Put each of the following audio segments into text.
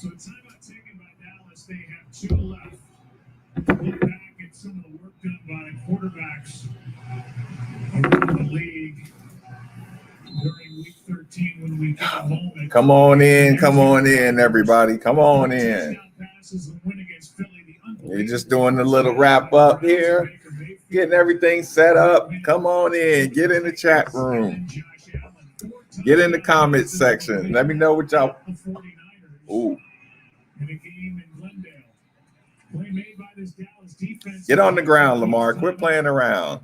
So a timeout taken by Dallas. They have 2 left. Look back at some of the work done by quarterbacks around the league during week 13 when we got home. Come on in, everybody. Come on in. We're just doing a little wrap up here, getting everything set up. Come on in, get in the chat room, get in the comment section. Let me know what y'all. Ooh. Get on the ground, Lamar. Quit playing around.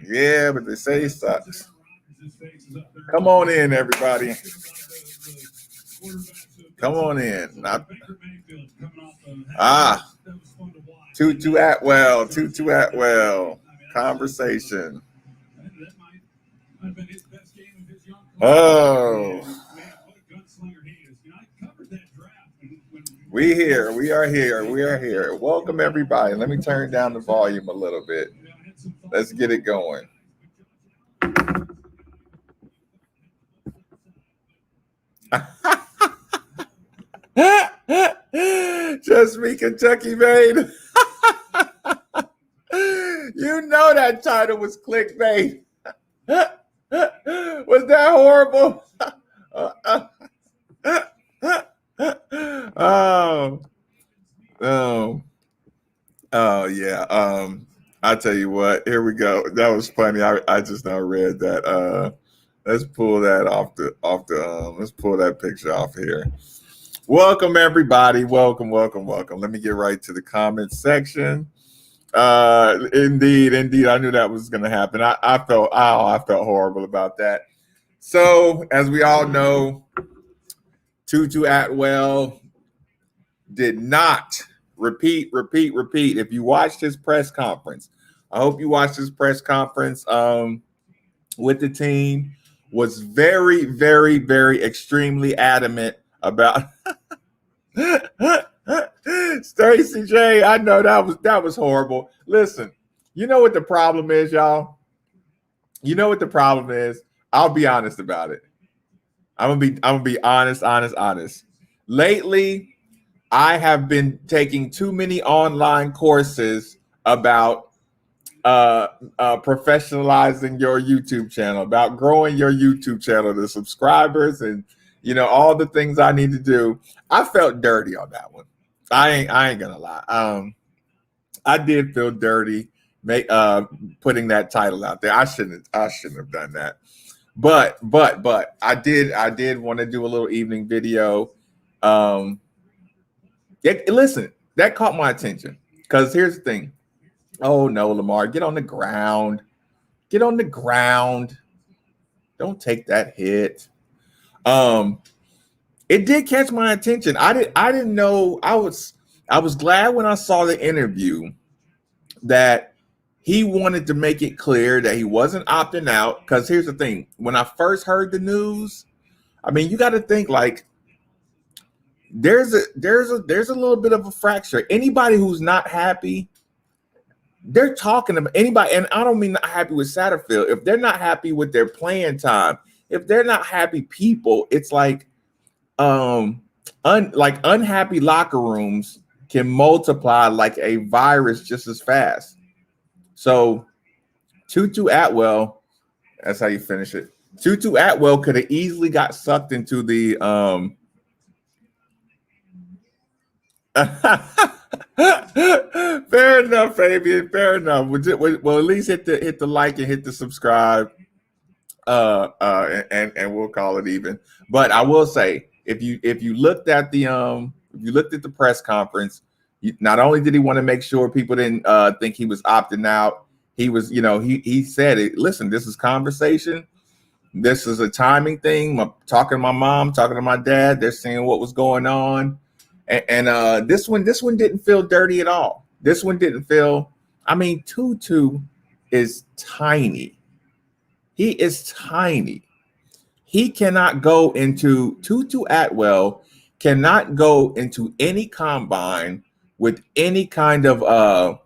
Yeah, but they say he sucks. Come on in, everybody. Come on in. Tutu Atwell. Conversation. Oh. We are here. Welcome, everybody. Let me turn down the volume a little bit. Let's get it going. Just me, Kentucky made. You know that title was clickbait. Was that horrible? Oh yeah. I tell you what, here we go. That was funny. I just now read that. Let's pull that let's pull that picture off here. Welcome everybody. Welcome. Let me get right to the comments section. Indeed. I knew that was gonna happen. I felt horrible about that. So as we all know, Tutu Atwell did not repeat. If you watched his press conference, I hope you watched his press conference with the team, was very, very, very extremely adamant about Stacey J. I know that was horrible. Listen, you know what the problem is, y'all? You know what the problem is? I'll be honest about it. I'm gonna be honest. Lately, I have been taking too many online courses about professionalizing your YouTube channel, about growing your YouTube channel, the subscribers, and all the things I need to do. I felt dirty on that one. I ain't gonna lie. I did feel dirty putting that title out there. I shouldn't have done that. But I did want to do a little evening video. Listen, that caught my attention because here's the thing. Oh no, Lamar, get on the ground. Don't take that hit. It did catch my attention. I didn't know. I was glad when I saw the interview that he wanted to make it clear that he wasn't opting out. Because here's the thing: when I first heard the news, I mean, you got to think like there's a little bit of a fracture. Anybody who's not happy, they're talking about anybody, and I don't mean not happy with Satterfield. If they're not happy with their playing time, if they're not happy people, it's like unhappy locker rooms can multiply like a virus just as fast. So Tutu Atwell, that's how you finish it. Tutu Atwell could have easily got sucked into the fair enough, Fabian. Fair enough. Well, at least hit the like and hit the subscribe. And we'll call it even. But I will say, if you looked at the press conference, not only did he want to make sure people didn't think he was opting out, he was, he said it. Listen, this is conversation. This is a timing thing. I'm talking to my mom, talking to my dad. They're seeing what was going on, and this one didn't feel dirty at all. This one didn't feel. I mean, Tutu is tiny. He is tiny. He cannot go into Tutu Atwell cannot go into any combine with any kind of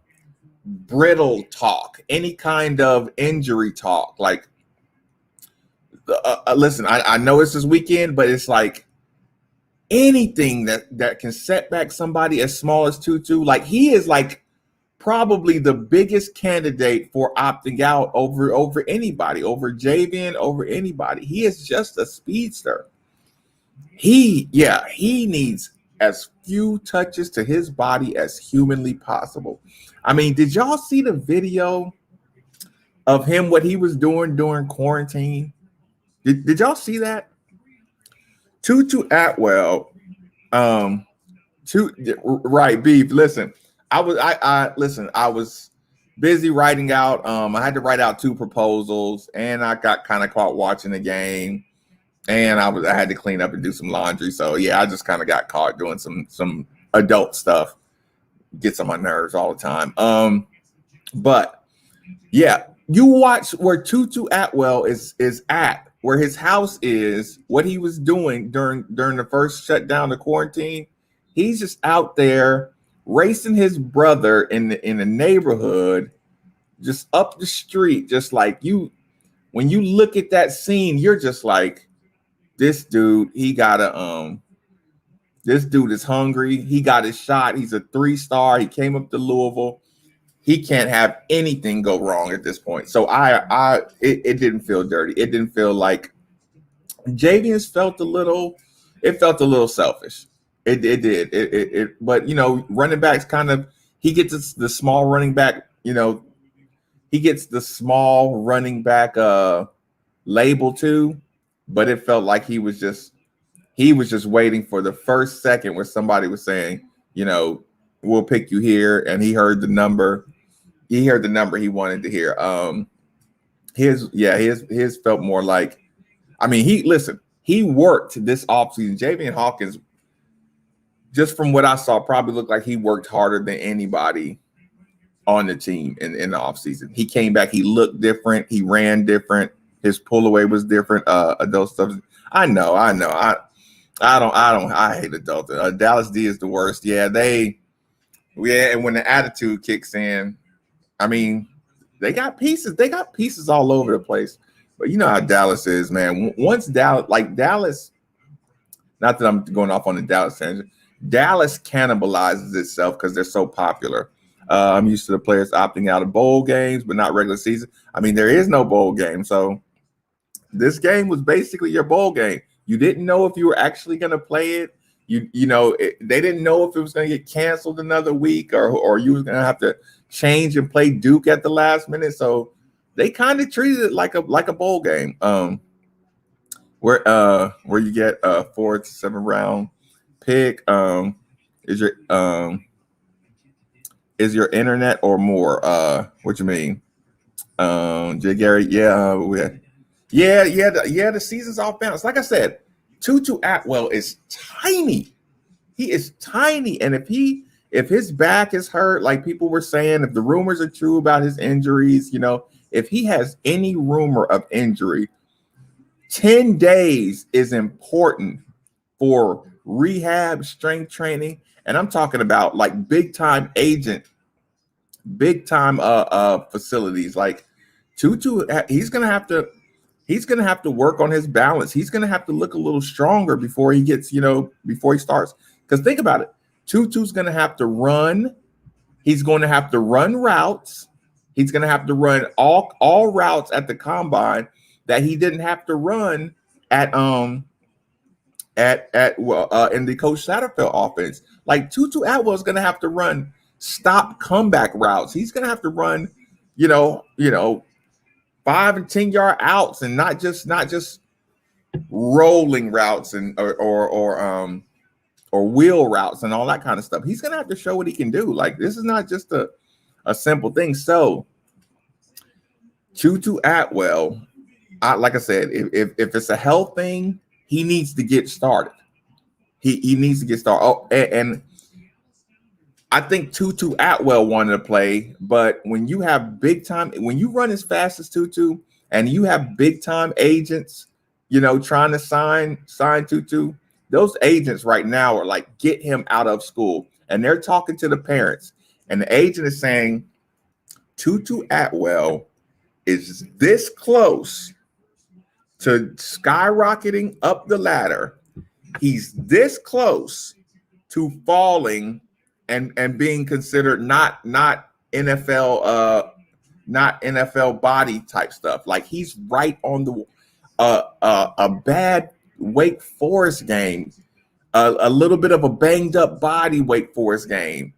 brittle talk, any kind of injury talk. Like, listen, I know it's this weekend, but it's like anything that can set back somebody as small as Tutu. Like, he is like probably the biggest candidate for opting out over anybody, over Javian, over anybody. He is just a speedster. He needs as few touches to his body as humanly possible. I mean, did y'all see the video of him, what he was doing during quarantine? Did y'all see that? Tutu Atwell, right, Beef. Listen, I was busy writing out. I had to write out 2 proposals, and I got kind of caught watching the game, and I had to clean up and do some laundry. So yeah, I just kind of got caught doing some adult stuff. Gets on my nerves all the time. But yeah, you watch where Tutu Atwell is at, where his house is, what he was doing during the first shutdown, the quarantine. He's just out there racing his brother in the neighborhood, just up the street, just like you. When you look at that scene, you're just like, this dude, this dude is hungry. He got his shot. He's a 3-star. He came up to Louisville. He can't have anything go wrong at this point. So it didn't feel dirty. It didn't feel like Javian's felt a little selfish. It did. But running backs kind of, he gets the small running back, he gets the small running back label too, but it felt like he was just waiting for the first second where somebody was saying, we'll pick you here, and he heard the number. He heard the number he wanted to hear. His felt more like, I mean, he worked this offseason. Javian Hawkins, just from what I saw, probably looked like he worked harder than anybody on the team in the offseason. He came back, he looked different, he ran different, his pull away was different. Adult stuff. I know. I hate adult. Dallas D is the worst. Yeah, and when the attitude kicks in, I mean, they got pieces. They got pieces all over the place. But you know how Dallas is, man. Once Dallas, not that I'm going off on the Dallas tangent, Dallas cannibalizes itself because they're so popular. I'm used to the players opting out of bowl games, but not regular season. I mean, there is no bowl game. So this game was basically your bowl game. You didn't know if you were actually going to play it. They didn't know if it was going to get canceled another week or you was going to have to change and play Duke at the last minute. So they kind of treated it like a bowl game. Where you get a 4th to 7th round pick. Is your internet or more? What you mean? Jay Gary, the season's off balance. Like I said, Tutu Atwell is tiny. He is tiny, and if his back is hurt, like people were saying, if the rumors are true about his injuries, if he has any rumor of injury, 10 days is important for rehab, strength training, and I'm talking about like big time facilities. Like Tutu, he's gonna have to work on his balance. He's gonna have to look a little stronger before he gets, before he starts. Because think about it, Tutu's gonna have to run. He's going to have to run routes. He's going to have to run all routes at the combine that he didn't have to run in the Coach Satterfield offense. Like Tutu Atwell is going to have to run stop comeback routes. He's going to have to run, 5 and 10 yard outs, and not just rolling routes and or wheel routes and all that kind of stuff. He's going to have to show what he can do. Like, this is not just a simple thing. So Tutu Atwell, like I said, if it's a health thing, he needs to get started. He needs to get started. Oh, and I think Tutu Atwell wanted to play, but when you have big time, when you run as fast as Tutu and you have big time agents, trying to sign Tutu, those agents right now are like, get him out of school. And they're talking to the parents. And the agent is saying, Tutu Atwell is this close to skyrocketing up the ladder. He's this close to falling and being considered not NFL not NFL body type stuff. Like he's right on the a bad Wake Forest game, a little bit of a banged up body Wake Forest game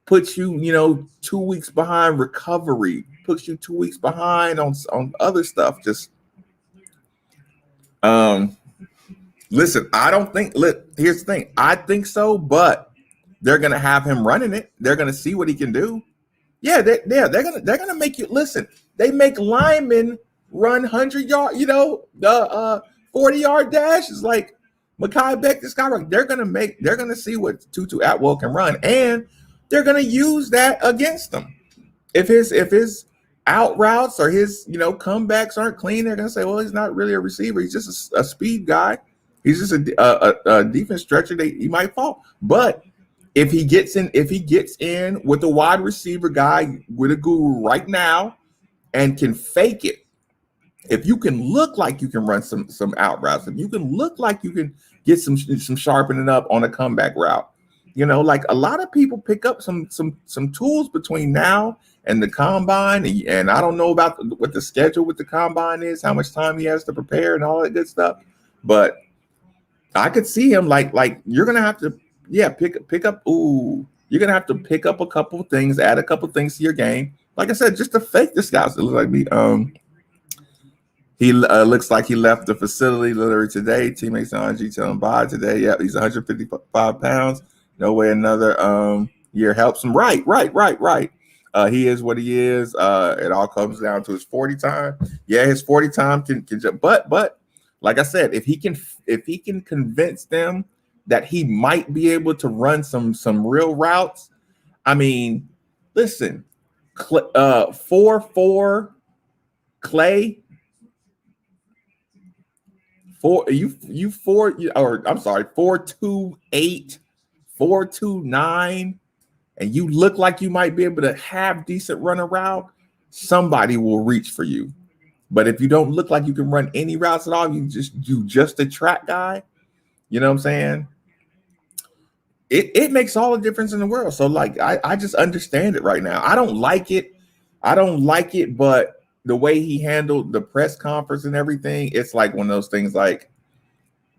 puts you 2 weeks behind recovery, puts you 2 weeks behind on other stuff. Just listen, I don't think. Here's the thing, I think so, but they're gonna have him running it. They're gonna see what he can do. Yeah, they're gonna make you listen. They make linemen run 100-yard, 40-yard dashes like Mekhi Beck, this guy. They're gonna see what Tutu Atwell can run, and they're gonna use that against them. If his out routes or his comebacks aren't clean, they're gonna say, well, he's not really a receiver. He's just a speed guy. He's just a defense stretcher. He might fall, but if he gets in with a wide receiver guy with a guru right now and can fake it, if you can look like you can run some out routes, if you can look like you can get some sharpening up on a comeback route, like a lot of people pick up some tools between now and the combine, and I don't know about what the schedule with the combine is, how much time he has to prepare and all that good stuff, but I could see him like you're gonna have to pick up. Ooh, you're gonna have to pick up a couple things, add a couple things to your game. Like I said, just to fake this guy. It looks like me. He looks like he left the facility literally today. Teammates on IG tell him bye today. Yeah, he's 155 pounds. No way another year helps him. Right. He is what he is. It all comes down to his 40 time. Yeah, his 40 time can but like I said, if he can convince them that he might be able to run some real routes. I mean, listen, 4'4" Clay, 4'28", 4'29", and you look like you might be able to have decent run around, somebody will reach for you. But if you don't look like you can run any routes at all, you just a track guy, you know what I'm saying? It makes all the difference in the world. So like I just understand it right now. I don't like it, but the way he handled the press conference and everything, it's like one of those things. Like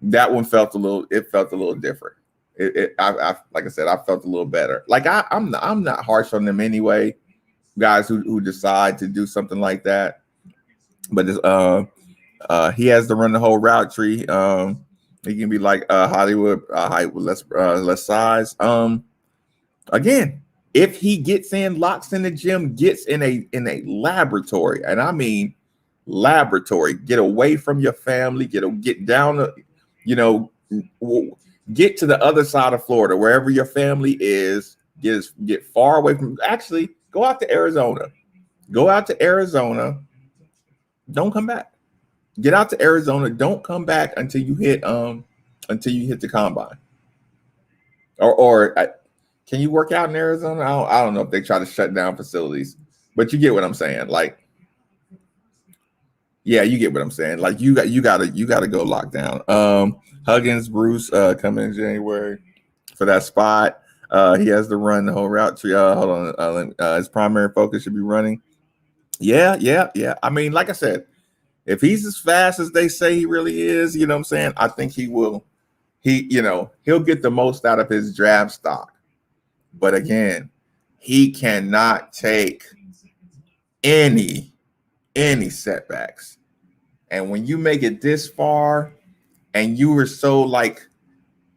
that one felt a little different. I like I said, I felt a little better. Like I'm not harsh on them anyway, guys who decide to do something like that. But he has to run the whole route tree. He can be like Hollywood, height with less size. Again, if he gets in, locks in the gym, gets in a laboratory, and I mean laboratory, get away from your family, get down to, get to the other side of Florida, wherever your family is, get far away from. Actually, go out to Arizona. Don't come back. Get out to Arizona. Don't come back until you hit the combine. Or can you work out in Arizona? I don't know if they try to shut down facilities, but you get what I'm saying. Like, yeah, you get what I'm saying. Like you gotta go lock down. Huggins, Bruce coming in January for that spot. He has to run the whole route tree. Hold on. His primary focus should be running. Yeah. I mean, like I said, if he's as fast as they say he really is, you know what I'm saying? I think he will. He'll get the most out of his draft stock. But again, he cannot take any setbacks. And when you make it this far and you were so like,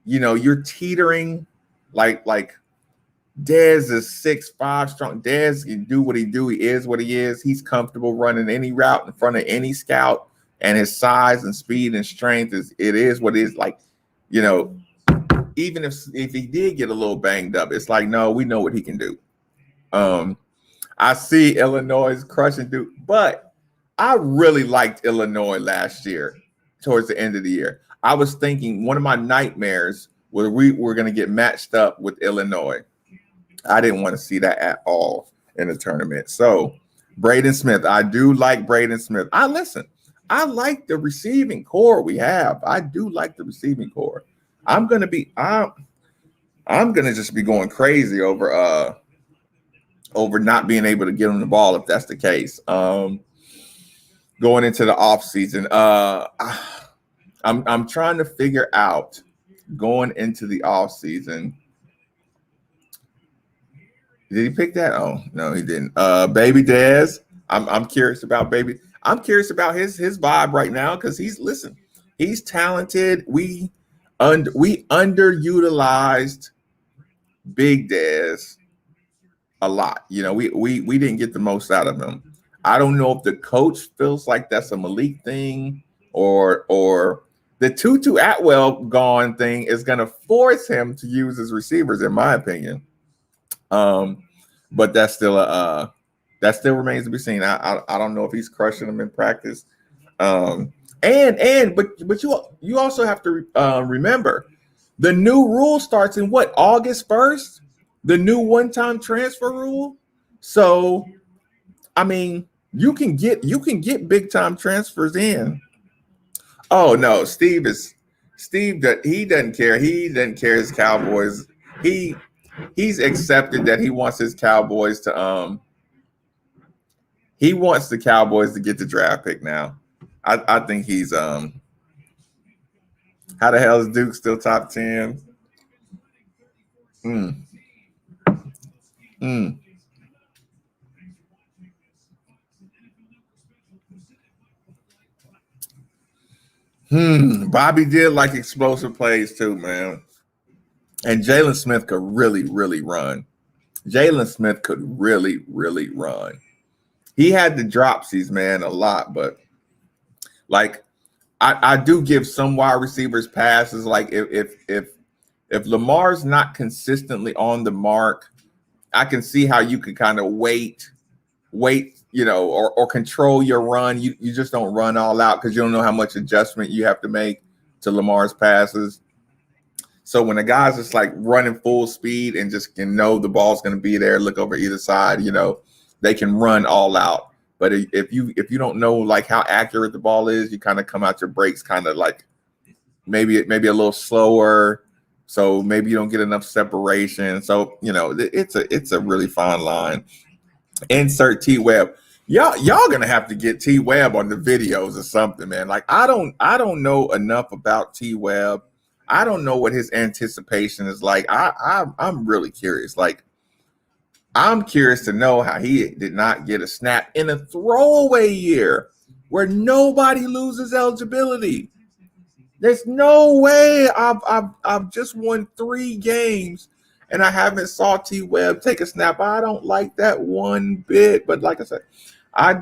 you're teetering like Dez is 6'5" strong. Dez can do what he do. He is what he is. He's comfortable running any route in front of any scout, and his size and speed and strength is what it is. Like, even if he did get a little banged up, it's like, no, we know what he can do. I see Illinois crushing Duke, but I really liked Illinois last year towards the end of the year. I was thinking one of my nightmares was we were going to get matched up with Illinois. I didn't want to see that at all. in the tournament. So Braden Smith, I do like Braden Smith. I like the receiving core we have. I do like the receiving core. I'm gonna just be going crazy over not being able to get him the ball if that's the case. Going into the offseason, I'm trying to figure out going into the offseason. Did he pick that? Oh no, he didn't. Baby Dez. I'm curious about Baby. I'm curious about his vibe right now because he's talented. We underutilized Big Dez a lot. You know, we didn't get the most out of him. I don't know if the coach feels like that's a Malik thing or the Tutu Atwell gone thing is going to force him to use his receivers, in my opinion. But that still remains to be seen. I don't know if he's crushing them in practice. But you also have to remember the new rule starts in what, August 1st? The new one-time transfer rule. So, I mean, you can get big time transfers in. Oh no, he doesn't care. He doesn't care his Cowboys. He's accepted that he wants his Cowboys to he wants the Cowboys to get the draft pick now. I think he's how the hell is Duke still top 10? Bobby did like explosive plays too, man. And Jalen Smith could really, really run. Jalen Smith could really, really run. He had the dropsies, man, a lot, but like I do give some wide receivers passes. Like if Lamar's not consistently on the mark, I can see how you could kind of wait, you know, or control your run. You just don't run all out because you don't know how much adjustment you have to make to Lamar's passes. So when a guy's just like running full speed and just can know the ball's going to be there, look over either side, you know, they can run all out. But if you don't know like how accurate the ball is, you kind of come out your breaks kind of like maybe a little slower. So maybe you don't get enough separation. So, you know, it's a really fine line. Insert T Webb. Y'all gonna have to get T Webb on the videos or something, man. Like I don't know enough about T Webb. I don't know what his anticipation is like. I'm really curious. Like I'm curious to know how he did not get a snap in a throwaway year where nobody loses eligibility. There's no way I've just won 3 games and I haven't saw T Webb take a snap. I don't like that one bit. But like I said, I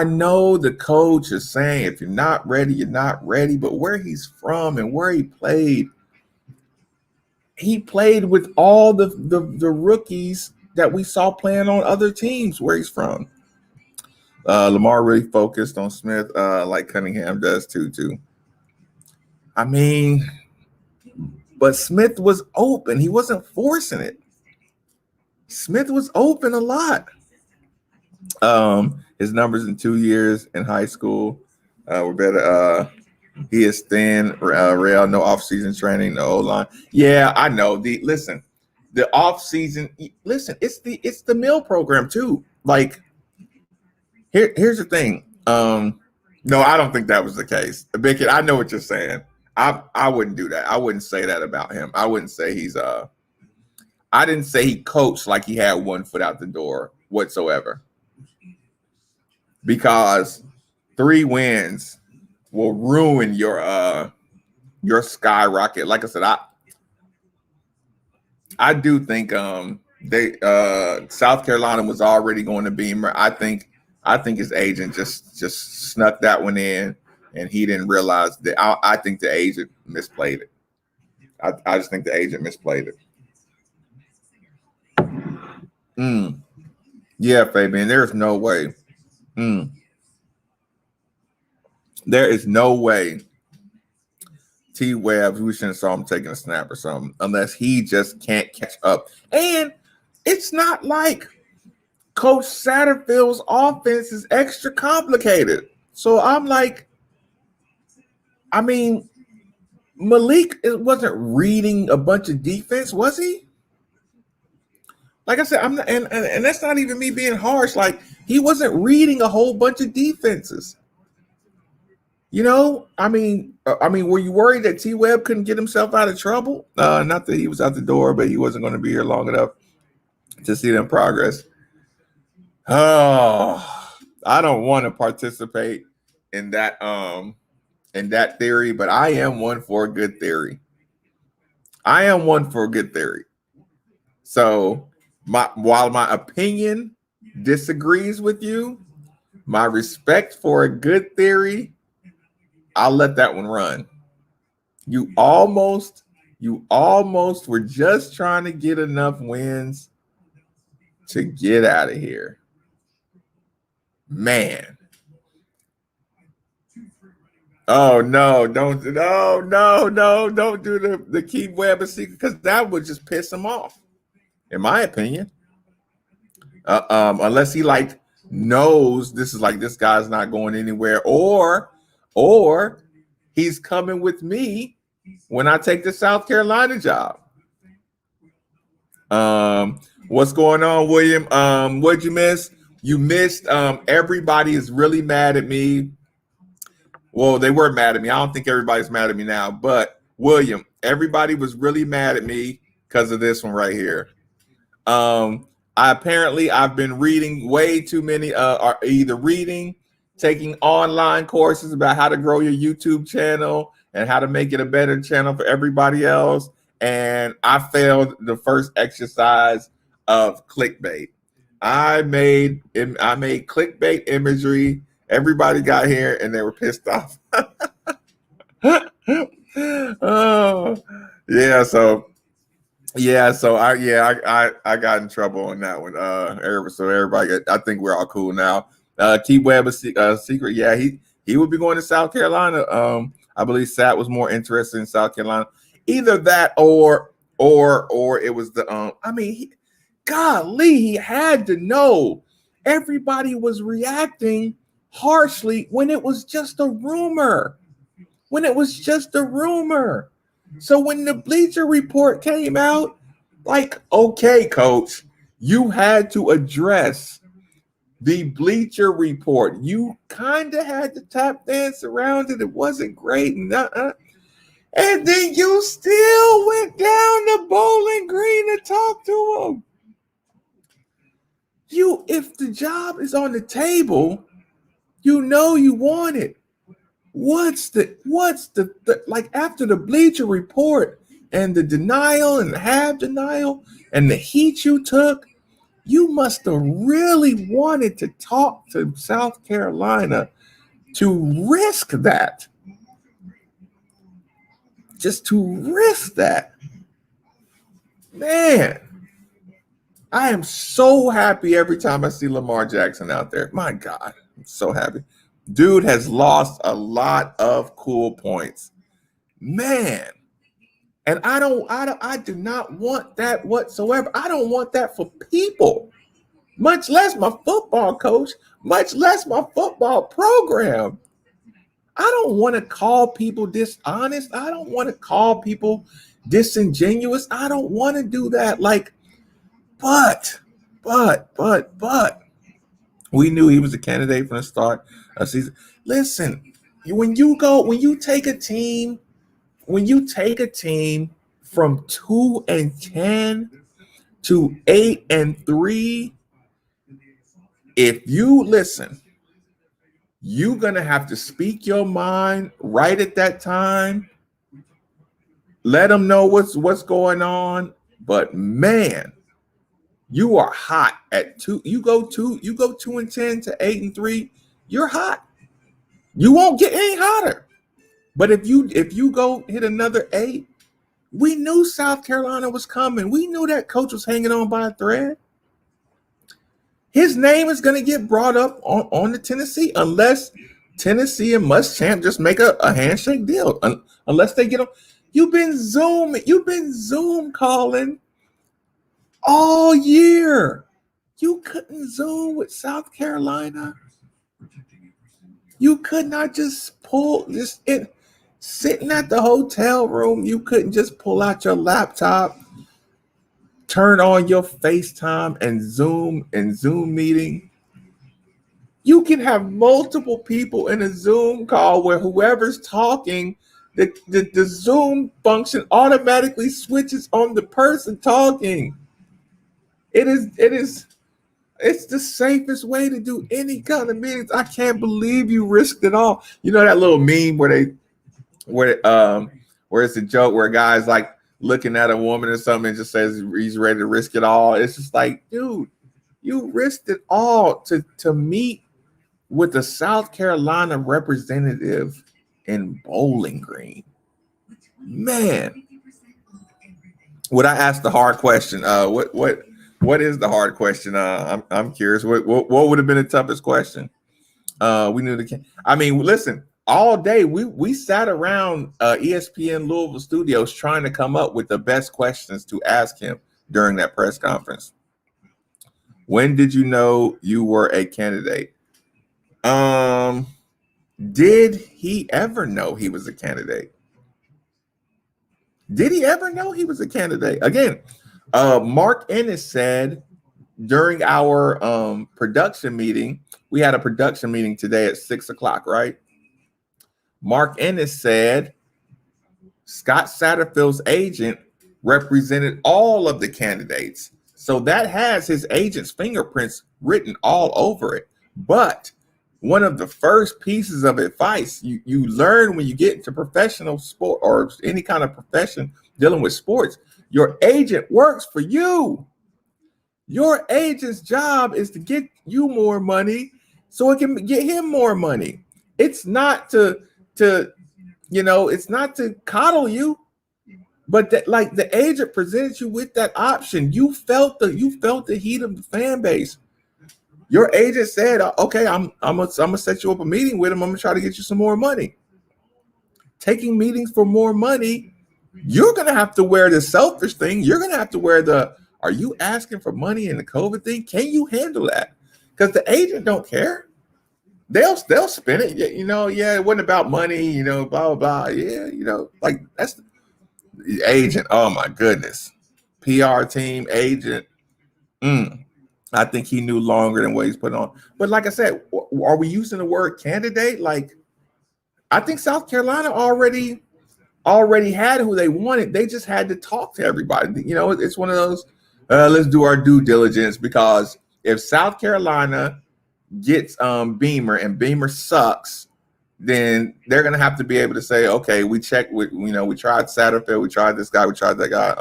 know the coach is saying if you're not ready, you're not ready. But where he's from and where he played with all the rookies that we saw playing on other teams where he's from. Lamar really focused on Smith like Cunningham does too. I mean, but Smith was open. He wasn't forcing it. Smith was open a lot. His numbers in 2 years in high school were better. He is thin. Real, no off-season training, no O-line. Yeah, I know. The off-season. Listen, it's the meal program too. Like, here's the thing. No, I don't think that was the case. Bickett, I know what you're saying. I wouldn't do that. I wouldn't say that about him. I wouldn't say I didn't say he coached like he had one foot out the door whatsoever. Because 3 wins will ruin your skyrocket. Like I said, I do think South Carolina was already going to Beamer. I think his agent just snuck that one in, and he didn't realize that. I think the agent misplayed it. I just think the agent misplayed it. Yeah, Fabian, there's no way. There is no way T Webb, we shouldn't saw him taking a snap or something, unless he just can't catch up. And it's not like Coach Satterfield's offense is extra complicated. So I'm like, I mean, Malik wasn't reading a bunch of defense, was he? Like I said, I'm not, and that's not even me being harsh. Like, he wasn't reading a whole bunch of defenses. You know, I mean, were you worried that T Webb couldn't get himself out of trouble? Not that he was out the door, but he wasn't going to be here long enough to see them progress. Oh, I don't want to participate in that theory, but I am one for a good theory. So, while my opinion disagrees with you, my respect for a good theory, I'll let that one run. You almost were just trying to get enough wins to get out of here. Man. Oh no, don't do the keep Webb secret, because that would just piss him off, in my opinion. Unless he like knows this guy's not going anywhere, or he's coming with me when I take the South Carolina job. What's going on, William? What'd you miss? You missed everybody is really mad at me. Well, they were mad at me. I don't think everybody's mad at me now, but William, everybody was really mad at me because of this one right here. I've been reading way too many, either reading, taking online courses about how to grow your YouTube channel and how to make it a better channel for everybody else. And I failed the first exercise of clickbait. I made clickbait imagery. Everybody got here and they were pissed off. Oh, yeah. So I got in trouble on that one. So everybody, I think we're all cool now. T Webb is secret. Yeah, he would be going to South Carolina. I believe Sat was more interested in South Carolina. Either that or it was the golly, he had to know. Everybody was reacting harshly when it was just a rumor. So when the Bleacher Report came out, like, okay, coach, you had to address the Bleacher Report. You kind of had to tap dance around it. It wasn't great. And then you still went down to Bowling Green to talk to him. If the job is on the table, you know you want it. What's the like after the Bleacher Report and the denial and the half denial and the heat you took, you must have really wanted to talk to South Carolina to risk that. Just to risk that. Man, I am so happy every time I see Lamar Jackson out there. My God, I'm so happy. Dude has lost a lot of cool points. Man. And I do not want that whatsoever. I don't want that for people, much less my football coach, much less my football program. I don't want to call people dishonest. I don't want to call people disingenuous. I don't want to do that. But we knew he was a candidate from the start of season. Listen, when you take a team from 2-10 to 8-3, if you listen, you're gonna have to speak your mind right at that time. Let them know what's going on. But man, you are hot at 2. You go 2-10 to 8-3. You're hot. You won't get any hotter. But if you go hit another 8, we knew South Carolina was coming. We knew that coach was hanging on by a thread. His name is going to get brought up on the Tennessee, unless Tennessee and Muschamp just make a handshake deal. Unless they get him. You've been Zoom calling all year. You couldn't Zoom with South Carolina. You could not just pull just it sitting at the hotel room. You couldn't just pull out your laptop, turn on your FaceTime and Zoom meeting. You can have multiple people in a Zoom call where whoever's talking, the Zoom function automatically switches on the person talking. It's the safest way to do any kind of meetings. I can't believe you risked it all. You know that little meme where it's a joke where a guy's like looking at a woman or something and just says he's ready to risk it all. It's just like, dude, you risked it all to meet with the South Carolina representative in Bowling Green. Man, would I ask the hard question? What is the hard question? I'm curious. What would have been the toughest question? We knew I mean, listen. All day we sat around ESPN Louisville studios trying to come up with the best questions to ask him during that press conference. When did you know you were a candidate? Did he ever know he was a candidate? Did he ever know he was a candidate? Again, Mark Ennis said during our production meeting, we had a production meeting today at 6:00, right? Mark Ennis said Scott Satterfield's agent represented all of the candidates. So that has his agent's fingerprints written all over it. But one of the first pieces of advice you learn when you get into professional sport or any kind of profession dealing with sports, your agent works for you. Your agent's job is to get you more money so it can get him more money. It's not to it's not to coddle you, but that, like, the agent presented you with that option. You felt the heat of the fan base. Your agent said, "Okay, I'm gonna set you up a meeting with him. I'm gonna try to get you some more money." Taking meetings for more money, you're gonna have to wear the selfish thing. You're gonna have to wear the, "Are you asking for money in the COVID thing? Can you handle that?" Because the agent don't care. They'll spin it. Yeah, it wasn't about money, blah, blah, blah. Yeah, like that's the agent. Oh my goodness. PR team, agent. I think he knew longer than what he's put on. But like I said, are we using the word candidate? Like, I think South Carolina already had who they wanted. They just had to talk to everybody. It's one of those, let's do our due diligence, because if South Carolina gets Beamer and Beamer sucks, then they're gonna have to be able to say, okay, we checked with, we tried Satterfield, we tried this guy, we tried that guy.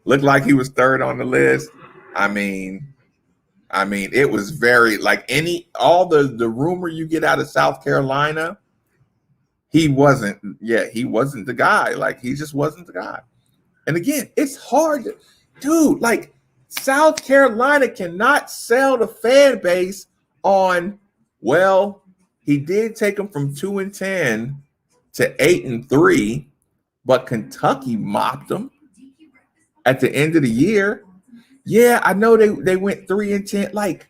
Looked like he was third on the list. I mean, it was very like all the rumor you get out of South Carolina, he wasn't the guy. Like, he just wasn't the guy. And again, it's hard to, dude, like, South Carolina cannot sell the fan base on, well, he did take them from 2-10 to 8-3, but Kentucky mopped them at the end of the year. Yeah, I know they went 3-10. Like,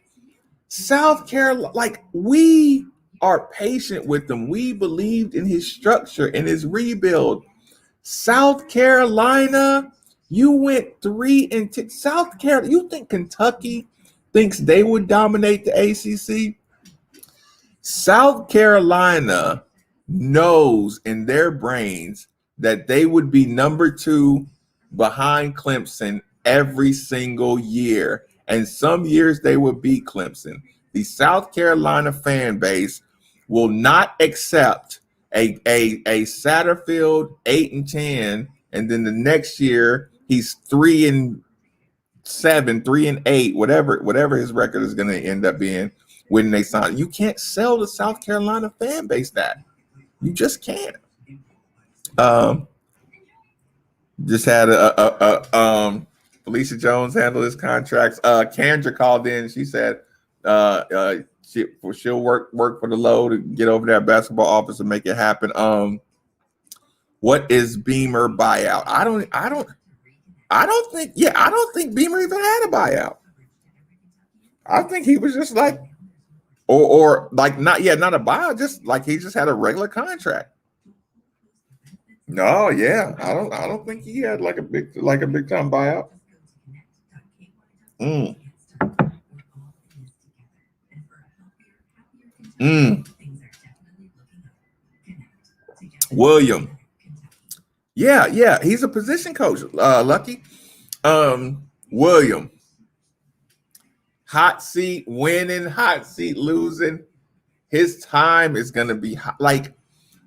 South Carolina, like, we are patient with them. We believed in his structure and his rebuild. South Carolina, you went 3-10. South Carolina, you think Kentucky thinks they would dominate the ACC? South Carolina knows in their brains that they would be number 2 behind Clemson every single year. And some years they would beat Clemson. The South Carolina fan base will not accept a Satterfield 8-10, and then the next year he's 3-7, 3-8, whatever his record is going to end up being when they sign. You can't sell the South Carolina fan base that. You just can't. Just had Felicia Jones handle his contracts. Kendra called in. She said she'll work for the low to get over there at basketball office and make it happen. What is Beamer buyout? I don't. I don't think Beamer even had a buyout. I think he was just like, or like not a buyout, just like he just had a regular contract. No, yeah, I don't think he had like a big time buyout. Mm. Mm. William. Yeah, he's a position coach. Lucky. William. Hot seat winning, hot seat losing. His time is gonna be hot. Like,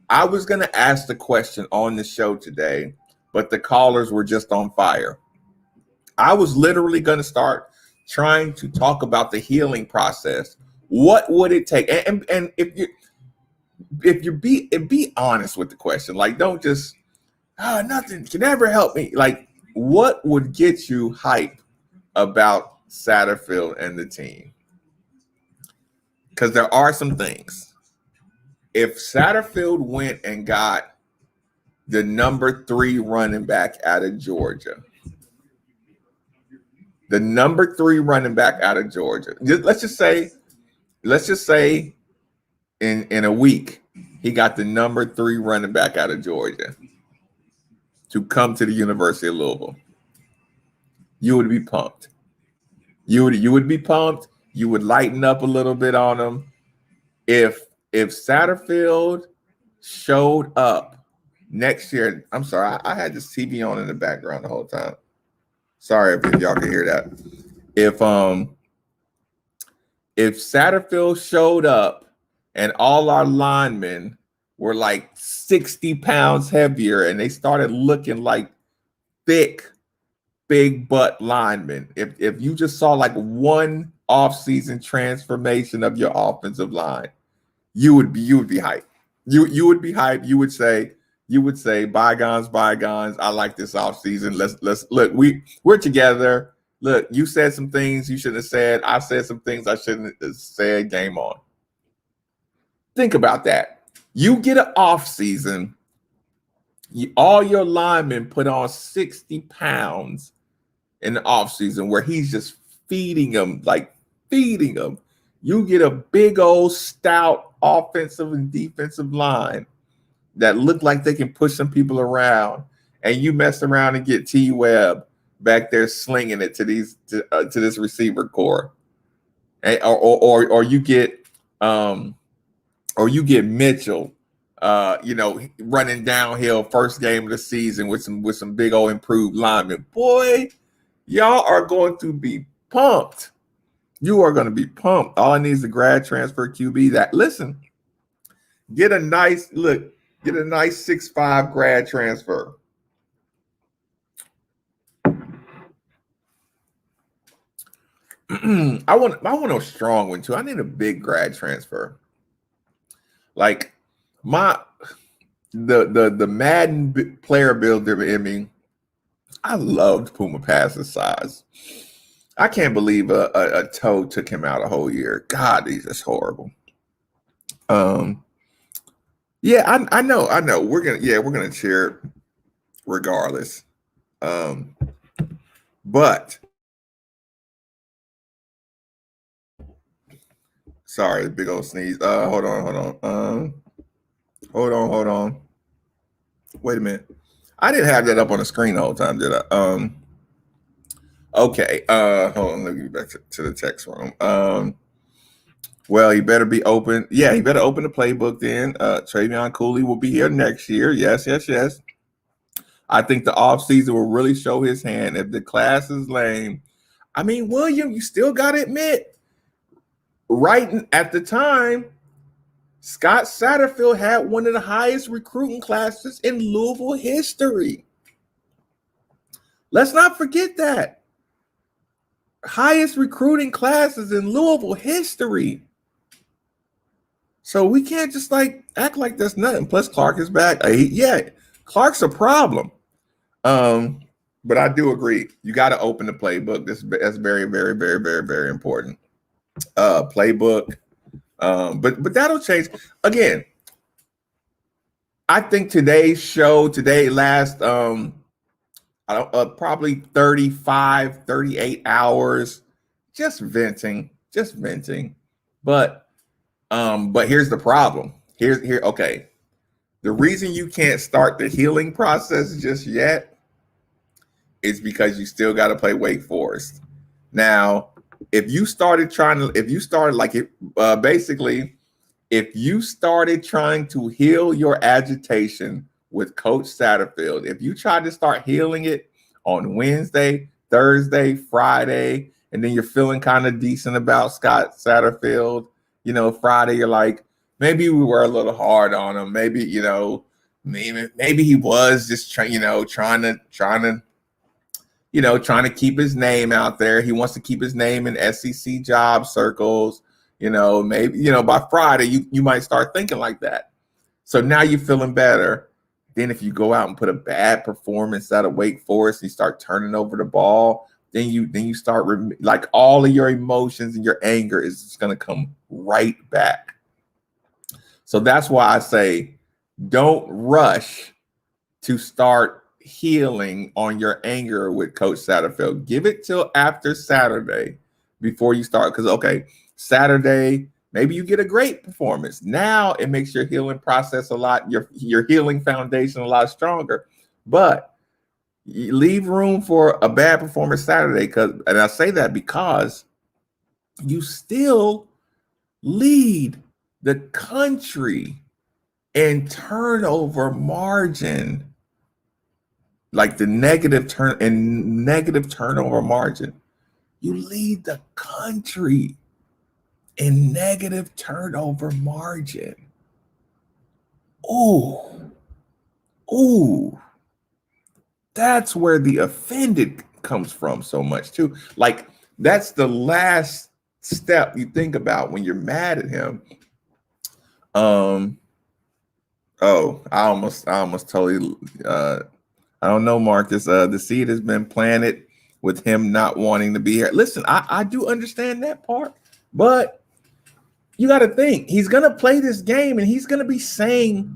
I was gonna ask the question on the show today, but the callers were just on fire. I was literally gonna start trying to talk about the healing process. What would it take? And if you be honest with the question, like, don't just nothing can ever help me. Like, what would get you hype about Satterfield and the team? Because there are some things. If Satterfield went and got the number 3 running back out of Georgia, let's just say in a week, he got the number 3 running back out of Georgia to come to the University of Louisville, you would be pumped. You would be pumped. You would lighten up a little bit on him. If Satterfield showed up next year, I'm sorry, I had this TV on in the background the whole time. Sorry if y'all can hear that. If Satterfield showed up and all our linemen were like 60 pounds heavier and they started looking like thick, big butt linemen, if you just saw like one offseason transformation of your offensive line, you would be hyped. You would be hyped. You would say bygones. I like this offseason. Let's look. We're together. Look, you said some things you shouldn't have said. I said some things I shouldn't have said. Game on. Think about that. You get an off season. All your linemen put on 60 pounds in the off season where he's just feeding them. You get a big old stout offensive and defensive line that look like they can push some people around, and you mess around and get T Webb back there slinging it to this receiver core, and, or you get Mitchell, running downhill first game of the season with some big old improved linemen. Boy, y'all are going to be pumped. You are going to be pumped. All I need is a grad transfer QB that, listen, get a nice 6'5" grad transfer. I want a strong one too. I need a big grad transfer. Like the Madden player builder in me, I loved Puma Pass's size. I can't believe a toe took him out a whole year. God, he's just horrible. Yeah, I know. We're gonna cheer regardless. But sorry, big old sneeze. Hold on. Hold on. Wait a minute. I didn't have that up on the screen the whole time, did I? Okay. Hold on. Let me get back to the text room. Well, he better be open. Yeah, he better open the playbook then. Travion Cooley will be here next year. Yes. I think the offseason will really show his hand. If the class is lame, I mean, William, you still got to admit, right at the time, Scott Satterfield had one of the highest recruiting classes in Louisville history. Let's not forget that. Highest recruiting classes in Louisville history. So we can't just act like there's nothing. Plus, Clark is back. Clark's a problem. But I do agree. You got to open the playbook. That's very, very, very, very, very important. Playbook. But that'll change. Again, I think today's show, last probably 35, 38 hours, just venting. But here's the problem. Okay. The reason you can't start the healing process just yet is because you still got to play Wake Forest. Now, if you started basically, if you started trying to heal your agitation with Coach Satterfield, if you tried to start healing it on Wednesday, Thursday, Friday, and then you're feeling kind of decent about Scott Satterfield, Friday, you're like, maybe we were a little hard on him. Maybe, maybe he was just trying to keep his name out there. He wants to keep his name in SEC job circles. Maybe, by Friday, you might start thinking like that. So now you're feeling better. Then if you go out and put a bad performance out of Wake Forest, you start turning over the ball, then you start like all of your emotions and your anger is just going to come right back. So that's why I say don't rush to start healing on your anger with Coach Satterfield. Give it till after Saturday before you start. Because, okay, Saturday, maybe you get a great performance. Now it makes your healing process a lot, your healing foundation a lot stronger. But you leave room for a bad performance Saturday. And I say that because you still lead the country in turnover margin. Like the negative turnover margin. You lead the country in negative turnover margin. Ooh. That's where the offended comes from so much too. Like that's the last step you think about when you're mad at him. I almost totally I don't know, Marcus. The seed has been planted with him not wanting to be here. Listen, I do understand that part, but you got to think he's going to play this game and he's going to be saying,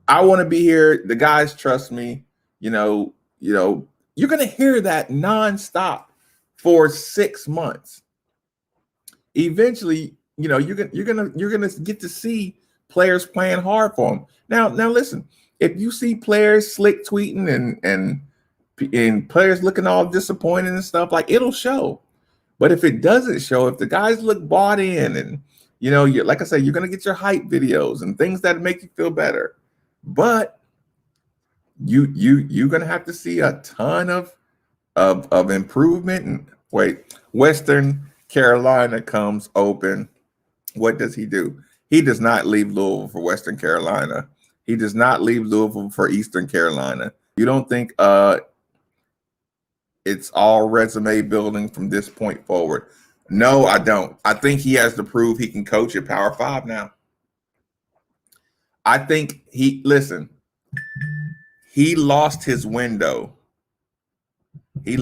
I want to be here. The guys trust me. You're going to hear that nonstop for 6 months. Eventually, you're gonna get to see players playing hard for him. Now listen. If you see players slick tweeting and players looking all disappointed and stuff, like it'll show. But if it doesn't show, if the guys look bought in and you're, like I said, you're gonna get your hype videos and things that make you feel better. But you're gonna have to see a ton of improvement. And wait, Western Carolina comes open. What does he do? He does not leave Louisville for Western Carolina. He does not leave Louisville for Eastern Carolina. You don't think it's all resume building from this point forward? No, I don't. I think he has to prove he can coach at Power 5 now. I think he lost his window. He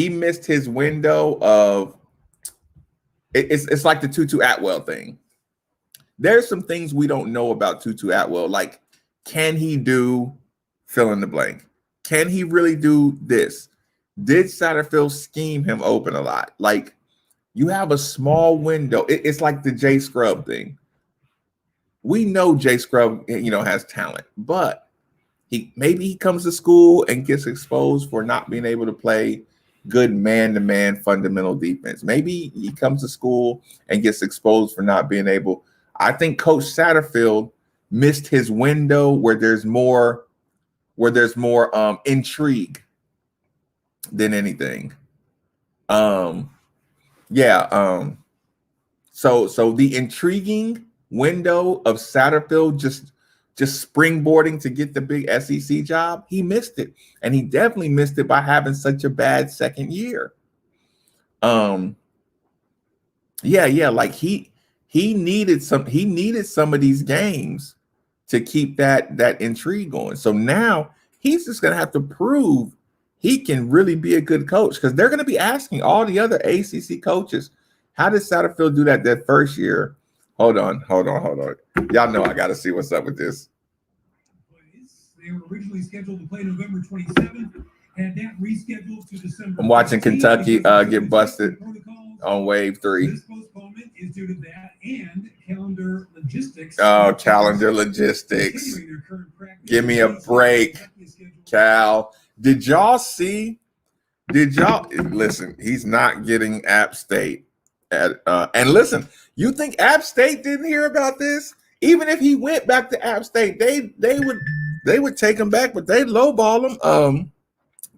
missed his window of it's like the Tutu Atwell thing. There's some things we don't know about Tutu Atwell. Like, can he do fill in the blank? Can he really do this? Did Satterfield scheme him open a lot? Like, you have a small window. It's like the Jay Scrub thing. We know Jay Scrub, has talent, but maybe he comes to school and gets exposed for not being able to play good man-to-man fundamental defense. Maybe he comes to school and gets exposed for not being able. I think Coach Satterfield missed his window where there's more intrigue than anything. So the intriguing window of Satterfield just springboarding to get the big SEC job, he missed it. And he definitely missed it by having such a bad second year. Like he needed some of these games to keep that intrigue going. So now he's just going to have to prove he can really be a good coach, because they're going to be asking all the other ACC coaches, how did Satterfield do that first year? Hold on. Y'all know I got to see what's up with this. They were originally scheduled to play November 27th. Had that rescheduled to December. I'm watching Kentucky get busted on wave 3. This postponement is due to that and calendar logistics. Oh, calendar logistics. Give me a break, Cal. Did y'all listen? He's not getting App State and listen. You think App State didn't hear about this? Even if he went back to App State, they would take him back, but they lowball him.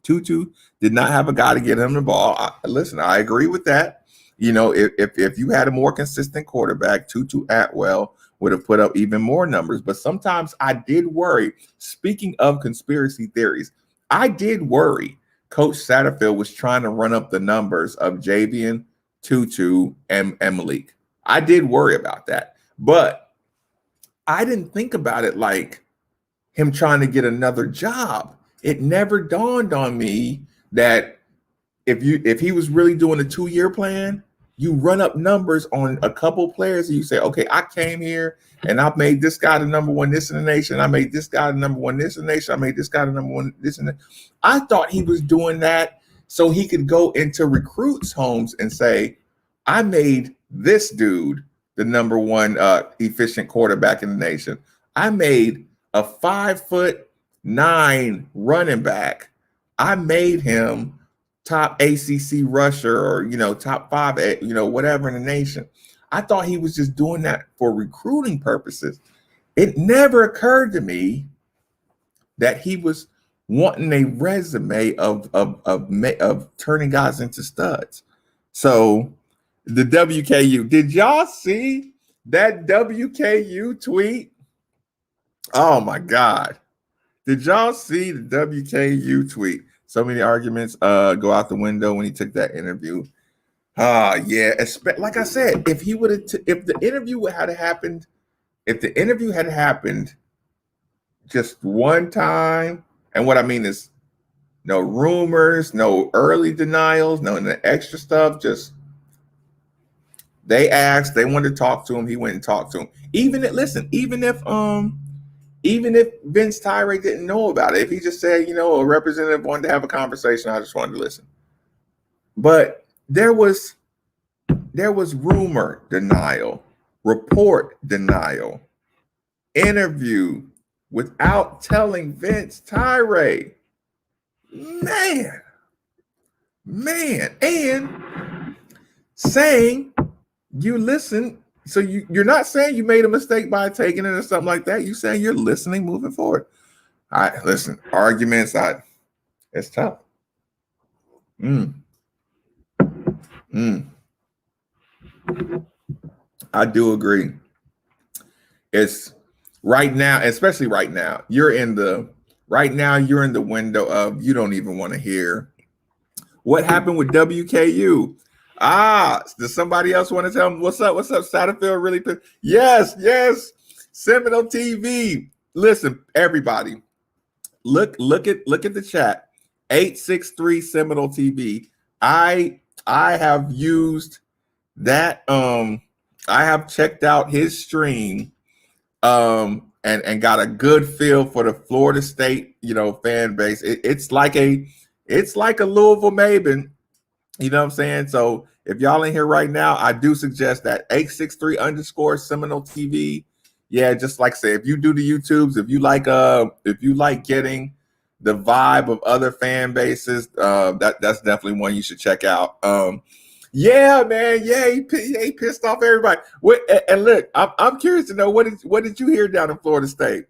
Tutu did not have a guy to get him the ball. Listen, I agree with that. You know, if you had a more consistent quarterback, Tutu Atwell would have put up even more numbers. But sometimes I did worry. Speaking of conspiracy theories, I did worry Coach Satterfield was trying to run up the numbers of Javian, Tutu, and Malik. I did worry about that. But I didn't think about it like him trying to get another job. It never dawned on me that if he was really doing a 2-year plan, you run up numbers on a couple players and you say, okay, I came here and I made this guy the number one this in the nation. I made this guy the number one this in the nation. I made this guy the number one this in the. I thought he was doing that so he could go into recruits' homes and say, I made this dude the number one efficient quarterback in the nation. I made a 5'9" running back. I made him top ACC rusher or, top 5, whatever in the nation. I thought he was just doing that for recruiting purposes. It never occurred to me that he was wanting a resume of turning guys into studs. So the WKU, did y'all see that WKU tweet? Oh my God. Did y'all see the WKU tweet? So many arguments go out the window when he took that interview. Yeah. Like I said, if the interview had happened just one time, and what I mean is no rumors, no early denials, no extra stuff, just they asked, they wanted to talk to him, he went and talked to him. Even if Vince Tyree didn't know about it, if he just said, a representative wanted to have a conversation, I just wanted to listen. But there was rumor denial, report denial, interview without telling Vince Tyree. Man, and saying you listen. So you're not saying you made a mistake by taking it or something like that. You're saying you're listening moving forward. All right, listen, arguments, it's tough. I do agree. It's right now, especially right now, you're in the window of you don't even want to hear what happened with WKU. Does somebody else want to tell them what's up? What's up? Satterfield really pissed. Yes. Seminole TV. Listen, everybody. Look at the chat. 863 Seminole TV. I have used that. I have checked out his stream. And got a good feel for the Florida State, fan base. It's like a Louisville Maven. You know what I'm saying? So if y'all in here right now, I do suggest that 863_ Seminole TV. Yeah, just like I say, if you do the YouTubes, if you like getting the vibe of other fan bases, that's definitely one you should check out. Yeah, man. Yeah, he pissed off everybody. And look, I'm curious to know what did you hear down in Florida State?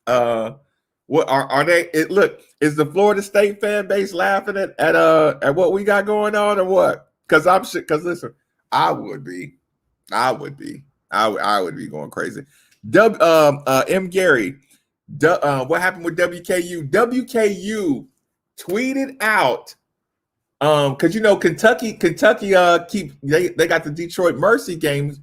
What are they? Look, is the Florida State fan base laughing at what we got going on or what? Because listen, I would be going crazy. M. Gary, what happened with WKU? WKU tweeted out because Kentucky they got the Detroit Mercy games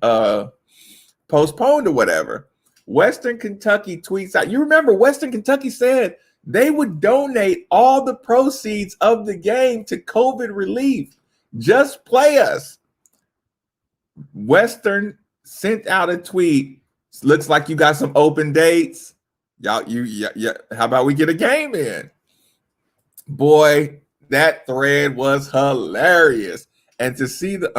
postponed or whatever. Western Kentucky tweets out. You remember Western Kentucky said they would donate all the proceeds of the game to COVID relief. Just play us. Western sent out a tweet. Looks like you got some open dates. Yeah. How about we get a game in? Boy, that thread was hilarious. And to see the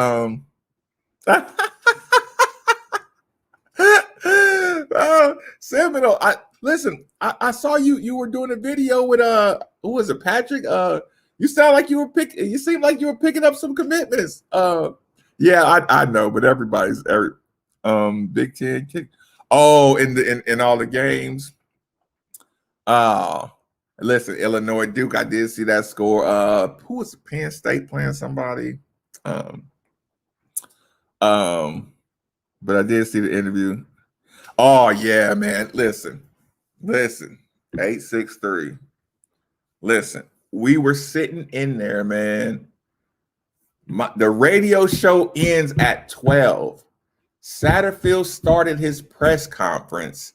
Seminole. I saw you were doing a video with who was it, Patrick? You sound like you seem like you were picking up some commitments. Yeah, I know, but every Big Ten kick. Oh, in all the games. Listen, Illinois Duke, I did see that score. Who was Penn State playing somebody? But I did see the interview. Oh yeah, man. Listen. 863. Listen, we were sitting in there, man. The radio show ends at 12. Satterfield started his press conference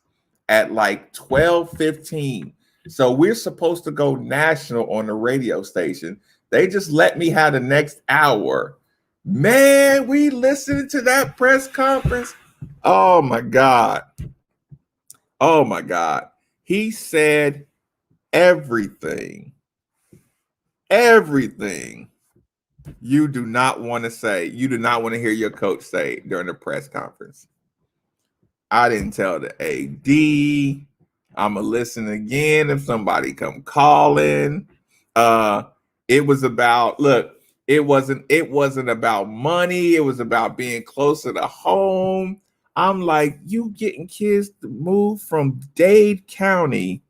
at like 12:15. So we're supposed to go national on the radio station. They just let me have the next hour. Man, we listened to that press conference. Oh my God. He said everything you do not want to say. You do not want to hear your coach say during the press conference. I didn't tell the AD. I'm going to listen again if somebody come calling. It was about, it wasn't about money. It was about being closer to home. I'm like, you getting kids to move from Dade County